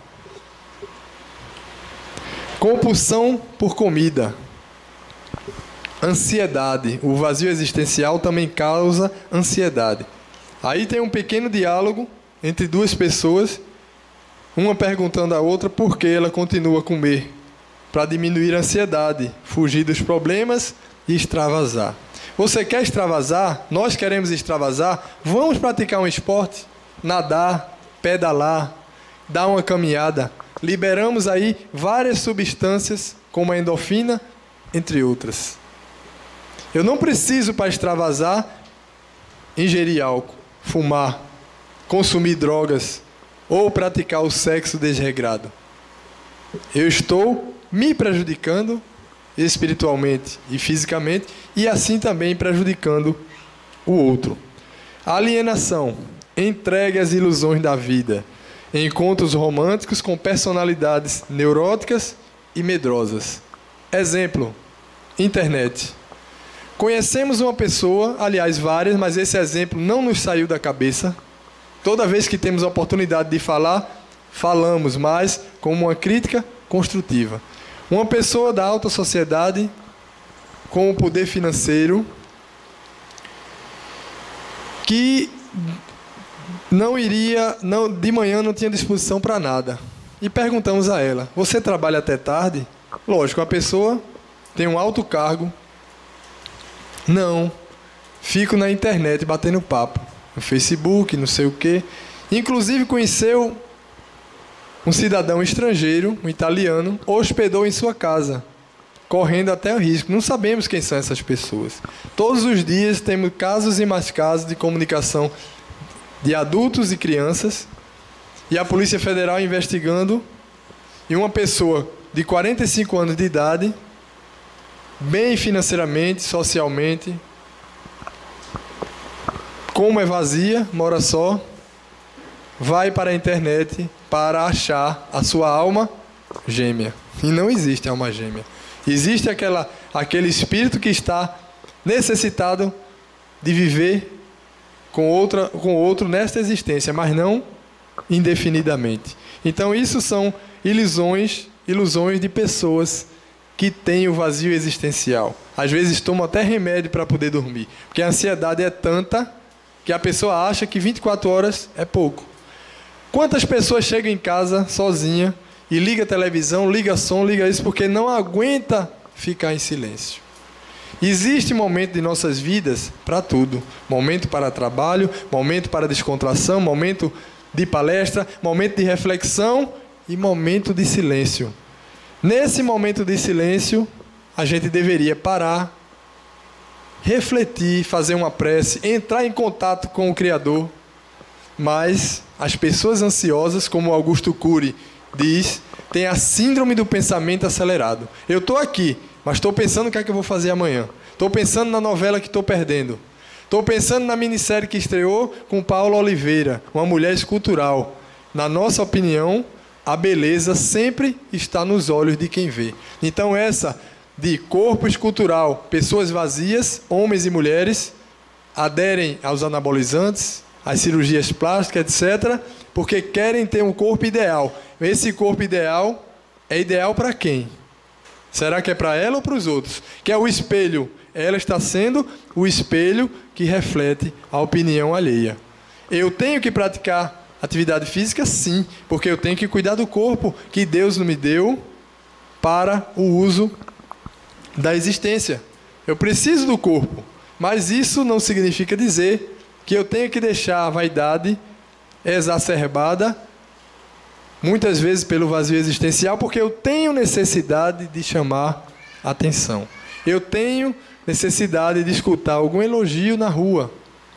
Compulsão por comida. Ansiedade. O vazio existencial também causa ansiedade. Aí tem um pequeno diálogo entre duas pessoas, uma perguntando à outra por que ela continua a comer, para diminuir a ansiedade, fugir dos problemas e extravasar. Você quer extravasar? Nós queremos extravasar? Vamos praticar um esporte? Nadar, pedalar, dar uma caminhada. Liberamos aí várias substâncias, como a endorfina, entre outras. Eu não preciso, para extravasar, ingerir álcool, fumar, consumir drogas ou praticar o sexo desregrado. Eu estou me prejudicando espiritualmente e fisicamente e assim também prejudicando o outro. A alienação, entregue às ilusões da vida, encontros românticos com personalidades neuróticas e medrosas. Exemplo, internet. Conhecemos uma pessoa, aliás várias, mas esse exemplo não nos saiu da cabeça. Toda vez que temos a oportunidade de falar, falamos, mas com uma crítica construtiva. Uma pessoa da alta sociedade, com o poder financeiro, que de manhã não tinha disposição para nada. E perguntamos a ela, você trabalha até tarde? Lógico, a pessoa tem um alto cargo. Não, fico na internet batendo papo, no Facebook, não sei o quê. Inclusive conheceu um cidadão estrangeiro, um italiano, hospedou em sua casa, correndo até o risco. Não sabemos quem são essas pessoas. Todos os dias temos casos e mais casos de comunicação de adultos e crianças, e a Polícia Federal investigando, e uma pessoa de 45 anos de idade, bem financeiramente, socialmente, como é vazia, mora só, vai para a internet para achar a sua alma gêmea. E não existe alma gêmea. Existe aquele espírito que está necessitado de viver com outro nesta existência, mas não indefinidamente. Então isso são ilusões de pessoas que têm o vazio existencial. Às vezes tomam até remédio para poder dormir, porque a ansiedade é tanta que a pessoa acha que 24 horas é pouco. Quantas pessoas chegam em casa sozinha e liga a televisão, liga som, liga isso, porque não aguenta ficar em silêncio. Existe momento de nossas vidas para tudo. Momento para trabalho, momento para descontração, momento de palestra, momento de reflexão e momento de silêncio. Nesse momento de silêncio, a gente deveria parar, refletir, fazer uma prece, entrar em contato com o Criador. Mas as pessoas ansiosas, como Augusto Cury diz, têm a síndrome do pensamento acelerado. Eu estou aqui, mas estou pensando o que é que eu vou fazer amanhã. Estou pensando na novela que estou perdendo. Estou pensando na minissérie que estreou com Paula Oliveira, uma mulher escultural. Na nossa opinião, a beleza sempre está nos olhos de quem vê. Então essa de corpo escultural, pessoas vazias, homens e mulheres, aderem aos anabolizantes, às cirurgias plásticas, etc., porque querem ter um corpo ideal. Esse corpo ideal é ideal para quem? Será que é para ela ou para os outros? Que é o espelho. Ela está sendo o espelho que reflete a opinião alheia. Eu tenho que praticar atividade física? Sim, porque eu tenho que cuidar do corpo que Deus me deu para o uso da existência. Eu preciso do corpo, mas isso não significa dizer que eu tenho que deixar a vaidade exacerbada, muitas vezes pelo vazio existencial, porque eu tenho necessidade de chamar atenção. Eu tenho necessidade de escutar algum elogio na rua,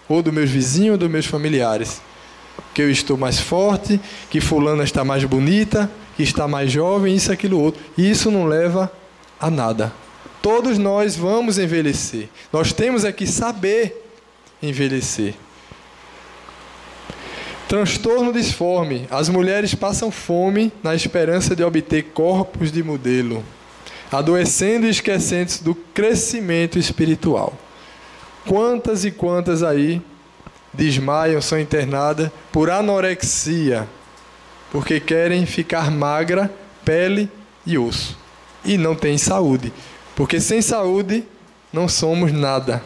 ou dos meus vizinhos, ou dos meus familiares. Que eu estou mais forte, que fulana está mais bonita, que está mais jovem, isso, aquilo, outro. E isso não leva a nada. Todos nós vamos envelhecer. Nós temos é que saber envelhecer. Transtorno disforme. As mulheres passam fome na esperança de obter corpos de modelo, adoecendo e esquecendo-se do crescimento espiritual. Quantas e quantas aí desmaiam, são internadas por anorexia, porque querem ficar magra, pele e osso, e não têm saúde, porque sem saúde não somos nada.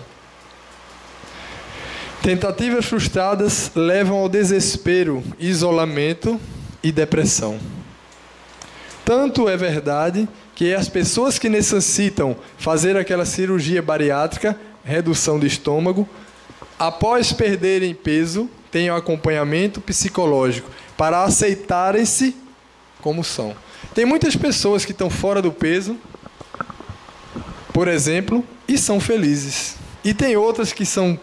Tentativas frustradas levam ao desespero, isolamento e depressão. Tanto é verdade que as pessoas que necessitam fazer aquela cirurgia bariátrica, redução do estômago, após perderem peso, têm um acompanhamento psicológico para aceitarem-se como são. Tem muitas pessoas que estão fora do peso, por exemplo, e são felizes. E tem outras que são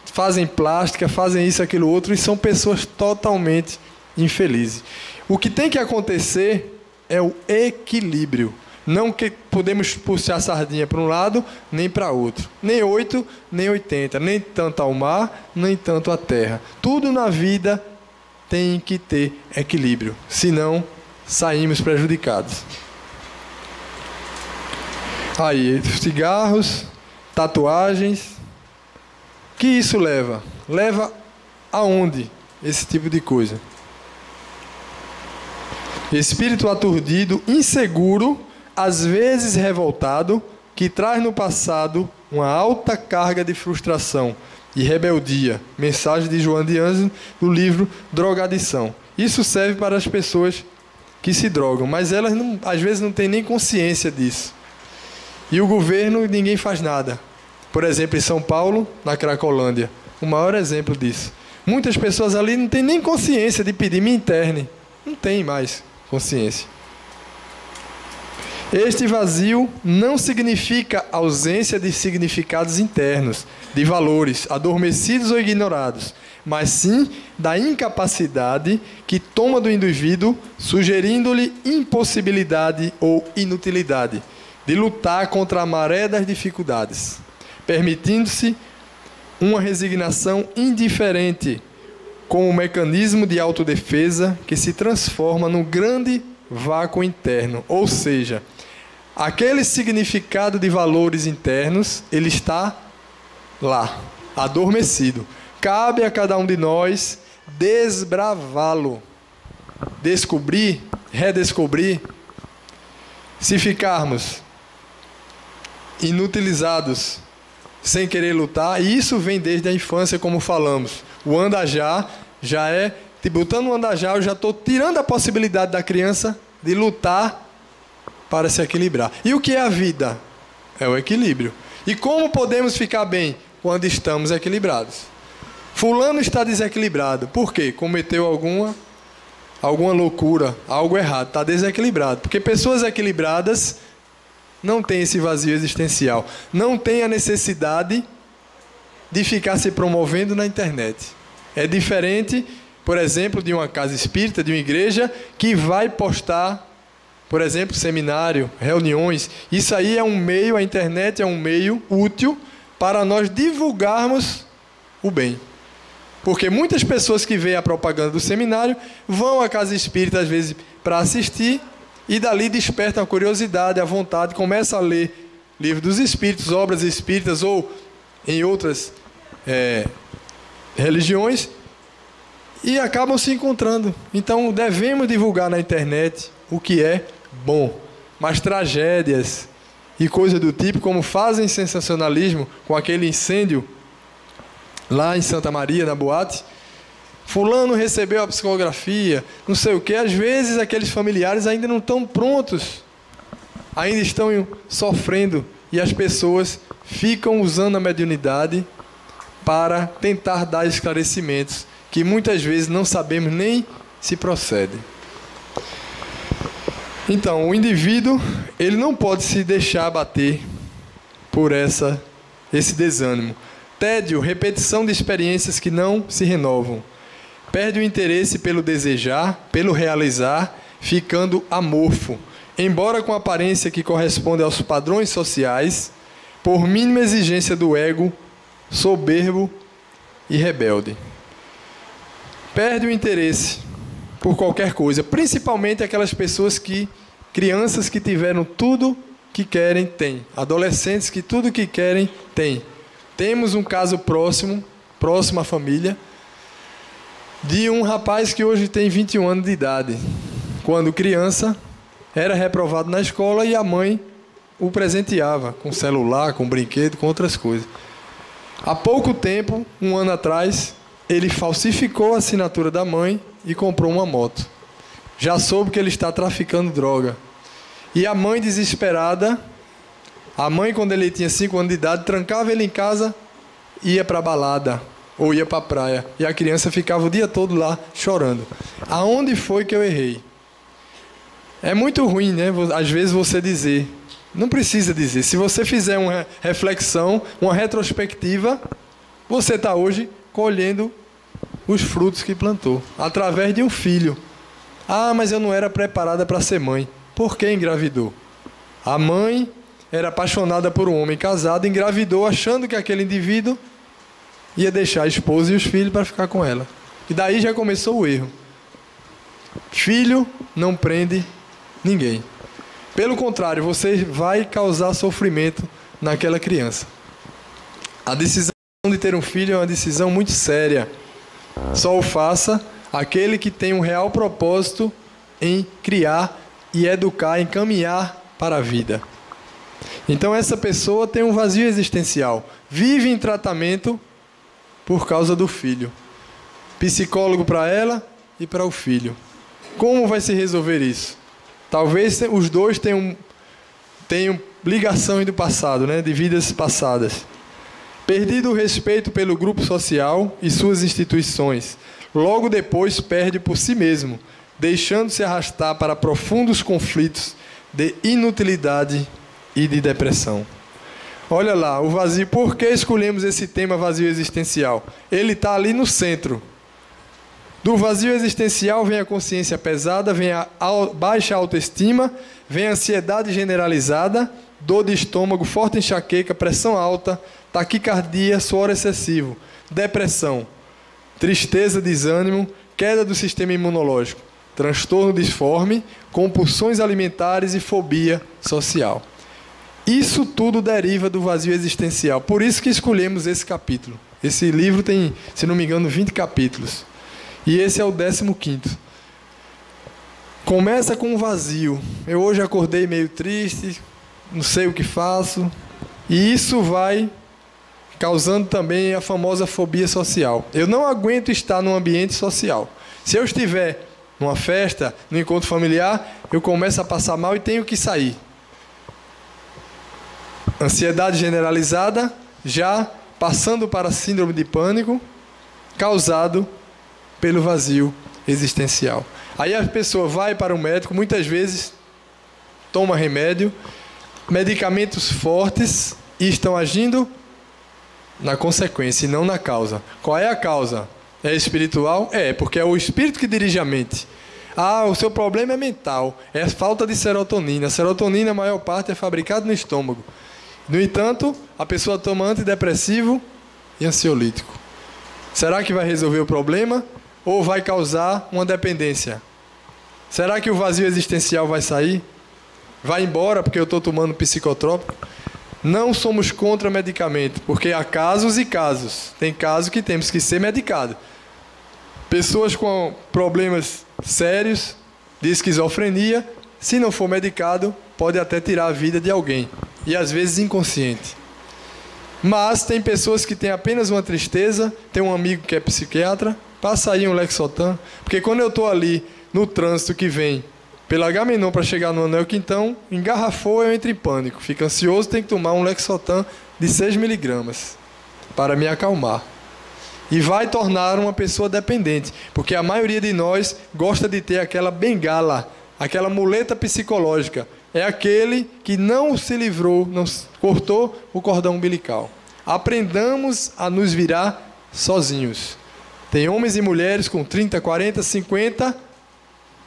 fazem plástica, fazem isso, aquilo, outro, e são pessoas totalmente infelizes. O que tem que acontecer é o equilíbrio. Não que podemos puxar a sardinha para um lado, nem para outro. Nem 8, nem 80. Nem tanto ao mar, nem tanto à terra. Tudo na vida tem que ter equilíbrio. Senão, saímos prejudicados. Aí, cigarros, tatuagens. O que isso leva? Leva aonde esse tipo de coisa? Espírito aturdido, inseguro, às vezes revoltado, que traz no passado uma alta carga de frustração e rebeldia. Mensagem de Joana de Ângeles, do livro Drogadição. Isso serve para as pessoas que se drogam, mas elas às vezes não têm nem consciência disso. E o governo, ninguém faz nada. Por exemplo, em São Paulo, na Cracolândia, o maior exemplo disso. Muitas pessoas ali não têm nem consciência de pedir me interne. Não tem mais consciência. Este vazio não significa ausência de significados internos, de valores adormecidos ou ignorados, mas sim da incapacidade que toma do indivíduo, sugerindo-lhe impossibilidade ou inutilidade de lutar contra a maré das dificuldades, permitindo-se uma resignação indiferente com o mecanismo de autodefesa que se transforma num grande vácuo interno, ou seja, aquele significado de valores internos, ele está lá, adormecido. Cabe a cada um de nós desbravá-lo, descobrir, redescobrir. Se ficarmos inutilizados, sem querer lutar, e isso vem desde a infância, como falamos. O andajá já é, botando o andajá, eu já estou tirando a possibilidade da criança de lutar para se equilibrar. E o que é a vida? É o equilíbrio. E como podemos ficar bem? Quando estamos equilibrados. Fulano está desequilibrado. Por quê? Cometeu alguma loucura, algo errado. Está desequilibrado. Porque pessoas equilibradas não têm esse vazio existencial. Não têm a necessidade de ficar se promovendo na internet. É diferente, por exemplo, de uma casa espírita, de uma igreja, que vai postar, por exemplo, seminário, reuniões. Isso aí é um meio, a internet é um meio útil para nós divulgarmos o bem. Porque muitas pessoas que veem a propaganda do seminário vão à casa espírita, às vezes, para assistir, e dali despertam a curiosidade, a vontade, começam a ler livro dos espíritos, obras espíritas ou em outras religiões, e acabam se encontrando. Então, devemos divulgar na internet o que é bom. Mas tragédias e coisas do tipo, como fazem sensacionalismo com aquele incêndio lá em Santa Maria, na boate, fulano recebeu a psicografia, não sei o quê. Às vezes aqueles familiares ainda não estão prontos, ainda estão sofrendo, e as pessoas ficam usando a mediunidade para tentar dar esclarecimentos que muitas vezes não sabemos nem se procede. Então, o indivíduo, ele não pode se deixar abater por esse desânimo. Tédio, repetição de experiências que não se renovam. Perde o interesse pelo desejar, pelo realizar, ficando amorfo. Embora com aparência que corresponde aos padrões sociais, por mínima exigência do ego, soberbo e rebelde. Perde o interesse por qualquer coisa, principalmente aquelas crianças que tiveram tudo que querem, têm. Adolescentes que tudo que querem, têm. Temos um caso próximo à família, de um rapaz que hoje tem 21 anos de idade. Quando criança, era reprovado na escola e a mãe o presenteava com celular, com brinquedo, com outras coisas. Há pouco tempo, um ano atrás, ele falsificou a assinatura da mãe e comprou uma moto. Já soube que ele está traficando droga. E a mãe, desesperada, quando ele tinha 5 anos de idade, trancava ele em casa, ia para a balada ou ia para a praia. E a criança ficava o dia todo lá chorando. Aonde foi que eu errei? É muito ruim, né? Às vezes você dizer. Não precisa dizer. Se você fizer uma reflexão, uma retrospectiva, Você está hoje colhendo os frutos que plantou, através de um filho. Ah, mas eu não era preparada para ser mãe. Por que engravidou? A mãe era apaixonada por um homem casado, engravidou achando que aquele indivíduo ia deixar a esposa e os filhos para ficar com ela. E daí já começou o erro. Filho não prende ninguém. Pelo contrário, você vai causar sofrimento naquela criança. A decisão de ter um filho é uma decisão muito séria. Só o faça aquele que tem um real propósito em criar e educar, encaminhar para a vida. Então essa pessoa tem um vazio existencial. Vive em tratamento por causa do filho. Psicólogo para ela e para o filho. Como vai se resolver isso? Talvez os dois tenham ligação do passado, né? De vidas passadas. Perdido o respeito pelo grupo social e suas instituições, logo depois perde por si mesmo, deixando-se arrastar para profundos conflitos de inutilidade e de depressão. Olha lá, o vazio. Por que escolhemos esse tema vazio existencial? Ele está ali no centro. Do vazio existencial vem a consciência pesada, vem a baixa autoestima, vem a ansiedade generalizada, dor de estômago, forte enxaqueca, pressão alta, taquicardia, suor excessivo, depressão, tristeza, desânimo, queda do sistema imunológico, transtorno disforme, compulsões alimentares e fobia social. Isso tudo deriva do vazio existencial. Por isso que escolhemos esse capítulo. Esse livro tem, se não me engano, 20 capítulos. E esse é o 15º. Começa com um vazio. Eu hoje acordei meio triste, não sei o que faço. E isso vai causando também a famosa fobia social. Eu não aguento estar num ambiente social. Se eu estiver numa festa, num encontro familiar, eu começo a passar mal e tenho que sair. Ansiedade generalizada, já passando para a síndrome de pânico, causado pelo vazio existencial. Aí a pessoa vai para o médico, muitas vezes toma remédio, medicamentos fortes, e estão agindo na consequência e não na causa. Qual é a causa? É espiritual? É, porque é o espírito que dirige a mente. Ah, o seu problema é mental, é a falta de serotonina. A serotonina, a maior parte, é fabricada no estômago. No entanto, a pessoa toma antidepressivo e ansiolítico. Será que vai resolver o problema ou vai causar uma dependência? Será que o vazio existencial vai sair? Vai embora porque eu estou tomando psicotrópico? Não somos contra medicamento, porque há casos e casos. Tem casos que temos que ser medicados. Pessoas com problemas sérios de esquizofrenia, se não for medicado, pode até tirar a vida de alguém. E às vezes inconsciente. Mas tem pessoas que têm apenas uma tristeza, tem um amigo que é psiquiatra, passa aí um Lexotan, porque quando eu estou ali no trânsito que vem pela Agamenon para chegar no Anel Quintão, engarrafou, eu entro em pânico. Fico ansioso, tenho que tomar um Lexotan de 6 miligramas para me acalmar. E vai tornar uma pessoa dependente, porque a maioria de nós gosta de ter aquela bengala, aquela muleta psicológica. É aquele que não se livrou, não cortou o cordão umbilical. Aprendamos a nos virar sozinhos. Tem homens e mulheres com 30, 40, 50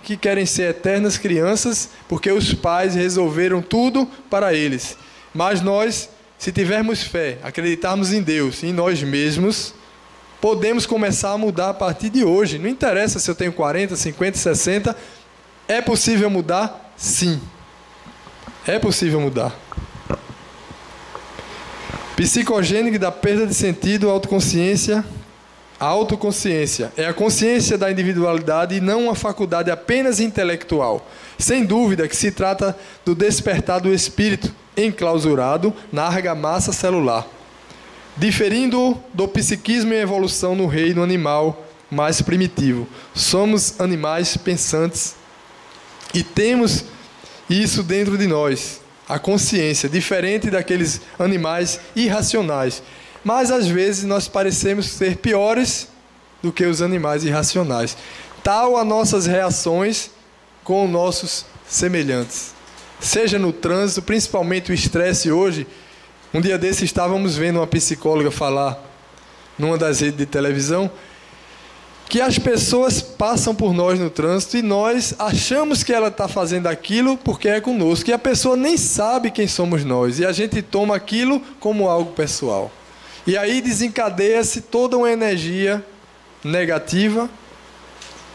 que querem ser eternas crianças porque os pais resolveram tudo para eles. Mas nós, se tivermos fé, acreditarmos em Deus e em nós mesmos, podemos começar a mudar a partir de hoje. Não interessa se eu tenho 40, 50, 60. É possível mudar? Sim. É possível mudar. Psicogênico da perda de sentido, autoconsciência. A autoconsciência é a consciência da individualidade e não uma faculdade apenas intelectual. Sem dúvida que se trata do despertar do espírito enclausurado na argamassa celular, diferindo do psiquismo e evolução no reino animal mais primitivo. Somos animais pensantes e temos isso dentro de nós, a consciência, diferente daqueles animais irracionais. Mas, às vezes, nós parecemos ser piores do que os animais irracionais. Tal as nossas reações com nossos semelhantes. Seja no trânsito, principalmente o estresse hoje. Um dia desse estávamos vendo uma psicóloga falar numa das redes de televisão, que as pessoas passam por nós no trânsito e nós achamos que ela está fazendo aquilo porque é conosco. E a pessoa nem sabe quem somos nós. E a gente toma aquilo como algo pessoal. E aí desencadeia-se toda uma energia negativa.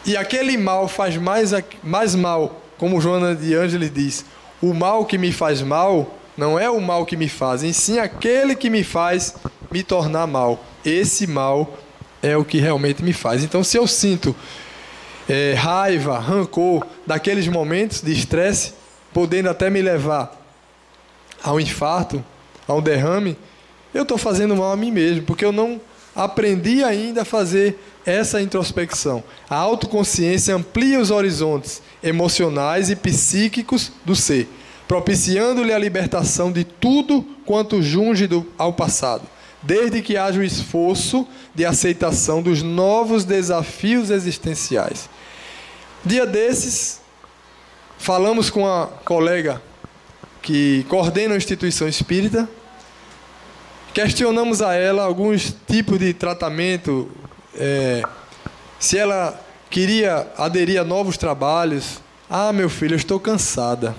E aquele mal faz mais mal, como Joana de Ângeles diz. O mal que me faz mal não é o mal que me faz, e sim aquele que me faz me tornar mal. Esse mal é o que realmente me faz. Então, se eu sinto raiva, rancor, daqueles momentos de estresse, podendo até me levar a um infarto, a um derrame, eu estou fazendo mal a mim mesmo, porque eu não aprendi ainda a fazer essa introspecção. A autoconsciência amplia os horizontes emocionais e psíquicos do ser, propiciando-lhe a libertação de tudo quanto junge ao passado, desde que haja o esforço de aceitação dos novos desafios existenciais. Dia desses, falamos com a colega que coordena a instituição espírita, questionamos a ela alguns tipos de tratamento, se ela queria aderir a novos trabalhos. Ah, meu filho, eu estou cansada,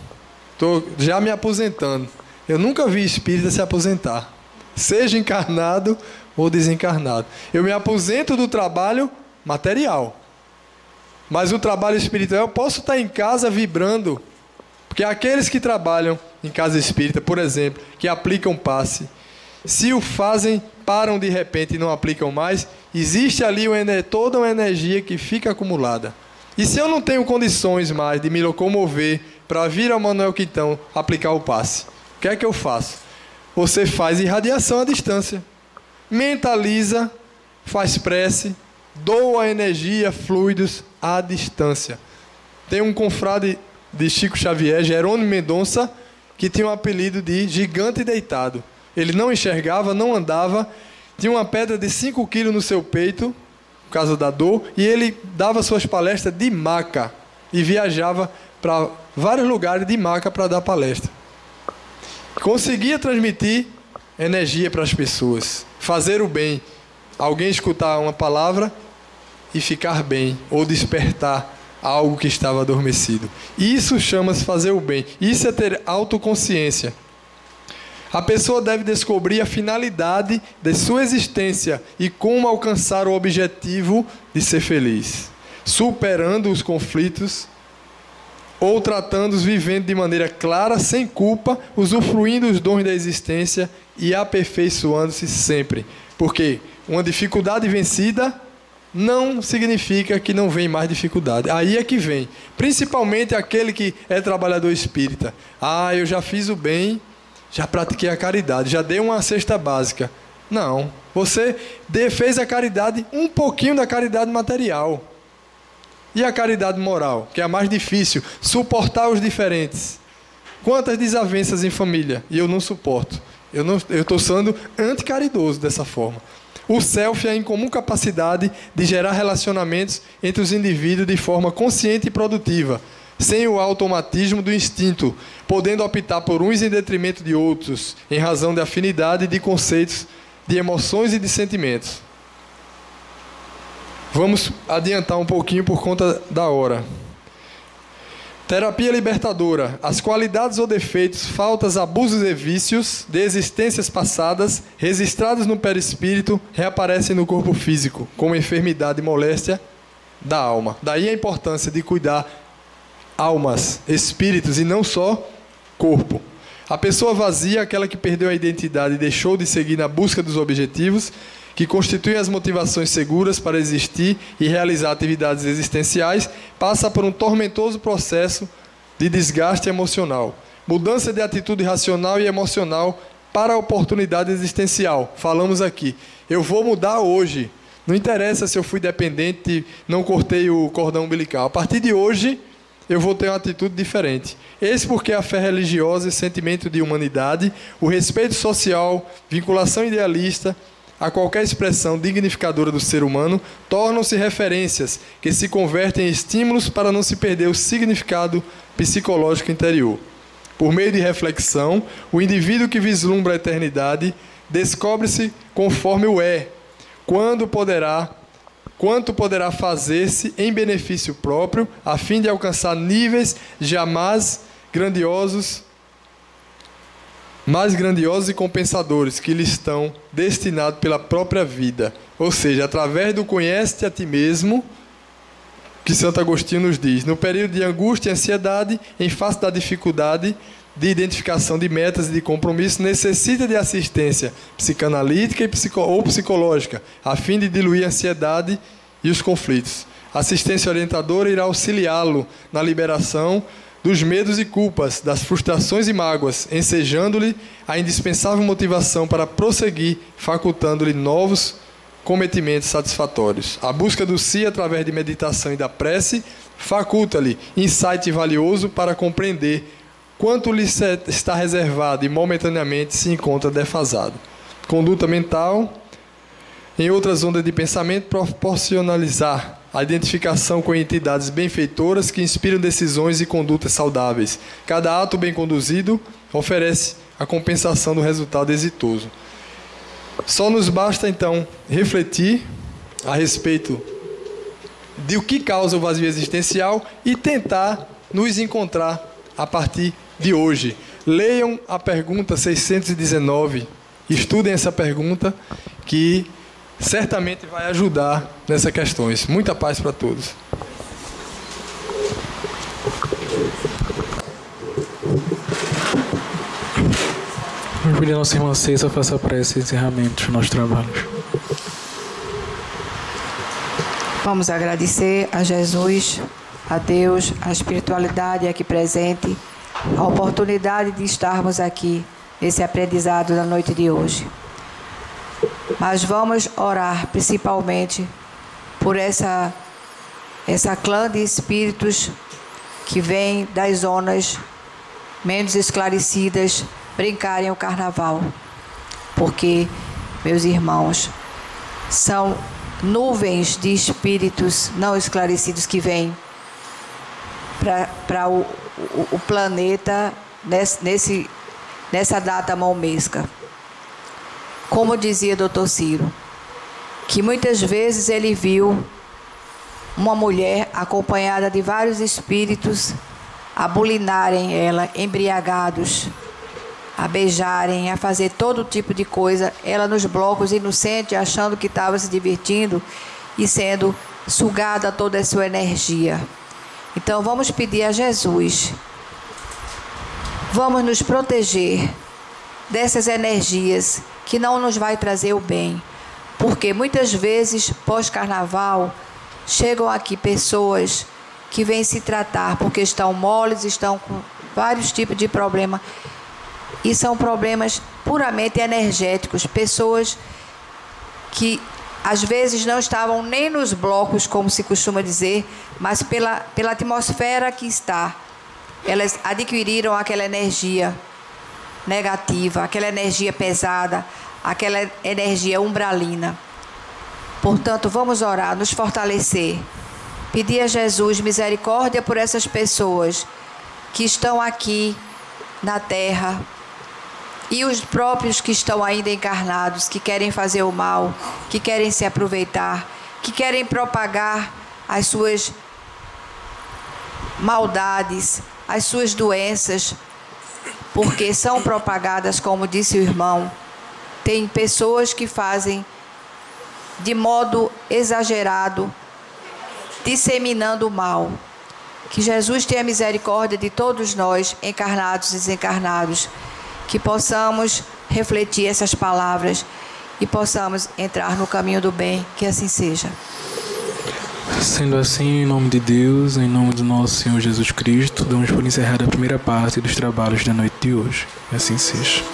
estou já me aposentando. Eu nunca vi espírita se aposentar, seja encarnado ou desencarnado. Eu me aposento do trabalho material, mas o trabalho espiritual eu posso estar em casa vibrando, porque aqueles que trabalham em casa espírita, por exemplo, que aplicam passe, se o fazem, param de repente e não aplicam mais, existe ali toda uma energia que fica acumulada. E se eu não tenho condições mais de me locomover para vir ao Manuel Quintão aplicar o passe, o que é que eu faço? Você faz irradiação à distância, mentaliza, faz prece, doa energia, fluidos à distância. Tem um confrade de Chico Xavier, Jerônimo Mendonça, que tinha um apelido de gigante deitado. Ele não enxergava, não andava, tinha uma pedra de 5 quilos no seu peito, por causa da dor, e ele dava suas palestras de maca e viajava para vários lugares de maca para dar palestra. Conseguia transmitir energia para as pessoas, fazer o bem, alguém escutar uma palavra e ficar bem, ou despertar algo que estava adormecido. Isso chama-se fazer o bem, isso é ter autoconsciência. A pessoa deve descobrir a finalidade de sua existência e como alcançar o objetivo de ser feliz, superando os conflitos ou tratando-os, vivendo de maneira clara, sem culpa, usufruindo os dons da existência e aperfeiçoando-se sempre. Porque uma dificuldade vencida não significa que não vem mais dificuldade. Aí é que vem. Principalmente aquele que é trabalhador espírita. Ah, eu já fiz o bem, já pratiquei a caridade, já dei uma cesta básica. Não. Você fez a caridade, um pouquinho da caridade material. E a caridade moral, que é a mais difícil, suportar os diferentes. Quantas desavenças em família? E eu não suporto. Eu estou sendo anticaridoso dessa forma. O self é a incomum capacidade de gerar relacionamentos entre os indivíduos de forma consciente e produtiva, sem o automatismo do instinto, podendo optar por uns em detrimento de outros, em razão de afinidade de conceitos, de emoções e de sentimentos. Vamos adiantar um pouquinho por conta da hora. Terapia libertadora. As qualidades ou defeitos, faltas, abusos e vícios de existências passadas, registrados no perispírito, reaparecem no corpo físico, como enfermidade e moléstia da alma. Daí a importância de cuidar almas, espíritos e não só corpo. A pessoa vazia, aquela que perdeu a identidade e deixou de seguir na busca dos objetivos, que constituem as motivações seguras para existir e realizar atividades existenciais, passa por um tormentoso processo de desgaste emocional. Mudança de atitude racional e emocional para a oportunidade existencial. Falamos aqui. Eu vou mudar hoje. Não interessa se eu fui dependente, não cortei o cordão umbilical. A partir de hoje, eu vou ter uma atitude diferente. Esse porque a fé religiosa e sentimento de humanidade, o respeito social, vinculação idealista, a qualquer expressão dignificadora do ser humano, tornam-se referências que se convertem em estímulos para não se perder o significado psicológico interior. Por meio de reflexão, o indivíduo que vislumbra a eternidade descobre-se conforme o é, quanto poderá fazer-se em benefício próprio, a fim de alcançar níveis jamais mais grandiosos e compensadores que lhe estão destinados pela própria vida. Ou seja, através do conhece-te a ti mesmo, que Santo Agostinho nos diz, no período de angústia e ansiedade, em face da dificuldade de identificação de metas e de compromisso, necessita de assistência psicanalítica ou psicológica, a fim de diluir a ansiedade e os conflitos. A assistência orientadora irá auxiliá-lo na liberação dos medos e culpas, das frustrações e mágoas, ensejando-lhe a indispensável motivação para prosseguir, facultando-lhe novos cometimentos satisfatórios. A busca do si através de meditação e da prece faculta-lhe insight valioso para compreender quanto lhe está reservado e momentaneamente se encontra defasado. Conduta mental, em outras ondas de pensamento, proporcionalizar a identificação com entidades benfeitoras que inspiram decisões e condutas saudáveis. Cada ato bem conduzido oferece a compensação do resultado exitoso. Só nos basta, então, refletir a respeito de o que causa o vazio existencial e tentar nos encontrar a partir de hoje. Leiam a pergunta 619, estudem essa pergunta que certamente vai ajudar nessas questões. Muita paz para todos. Vamos pedir a nossa irmã César faça a prece e encerramento dos nossos trabalhos. Vamos agradecer a Jesus, a Deus, a espiritualidade aqui presente, a oportunidade de estarmos aqui nesse aprendizado da noite de hoje. Mas vamos orar principalmente por essa clã de espíritos que vem das zonas menos esclarecidas brincarem o carnaval. Porque, meus irmãos, são nuvens de espíritos não esclarecidos que vêm para o planeta nessa data maomesca. Como dizia Dr. Ciro, que muitas vezes ele viu uma mulher acompanhada de vários espíritos a bulinarem ela, embriagados, a beijarem, a fazer todo tipo de coisa, ela nos blocos, inocente, achando que estava se divertindo e sendo sugada toda a sua energia. Então vamos pedir a Jesus, vamos nos proteger dessas energias que não nos vai trazer o bem, porque muitas vezes pós-carnaval chegam aqui pessoas que vêm se tratar porque estão moles, estão com vários tipos de problemas e são problemas puramente energéticos, pessoas que às vezes não estavam nem nos blocos, como se costuma dizer, mas pela atmosfera que está, elas adquiriram aquela energia negativa, aquela energia pesada, aquela energia umbralina. Portanto, vamos orar, nos fortalecer, pedir a Jesus misericórdia por essas pessoas que estão aqui na terra e os próprios que estão ainda encarnados, que querem fazer o mal, que querem se aproveitar, que querem propagar as suas maldades, as suas doenças, porque são propagadas, como disse o irmão. Tem pessoas que fazem de modo exagerado, disseminando o mal. Que Jesus tenha misericórdia de todos nós, encarnados e desencarnados, que possamos refletir essas palavras e possamos entrar no caminho do bem, que assim seja. Sendo assim, em nome de Deus, em nome do nosso Senhor Jesus Cristo, damos por encerrada a primeira parte dos trabalhos da noite de hoje. Que assim seja.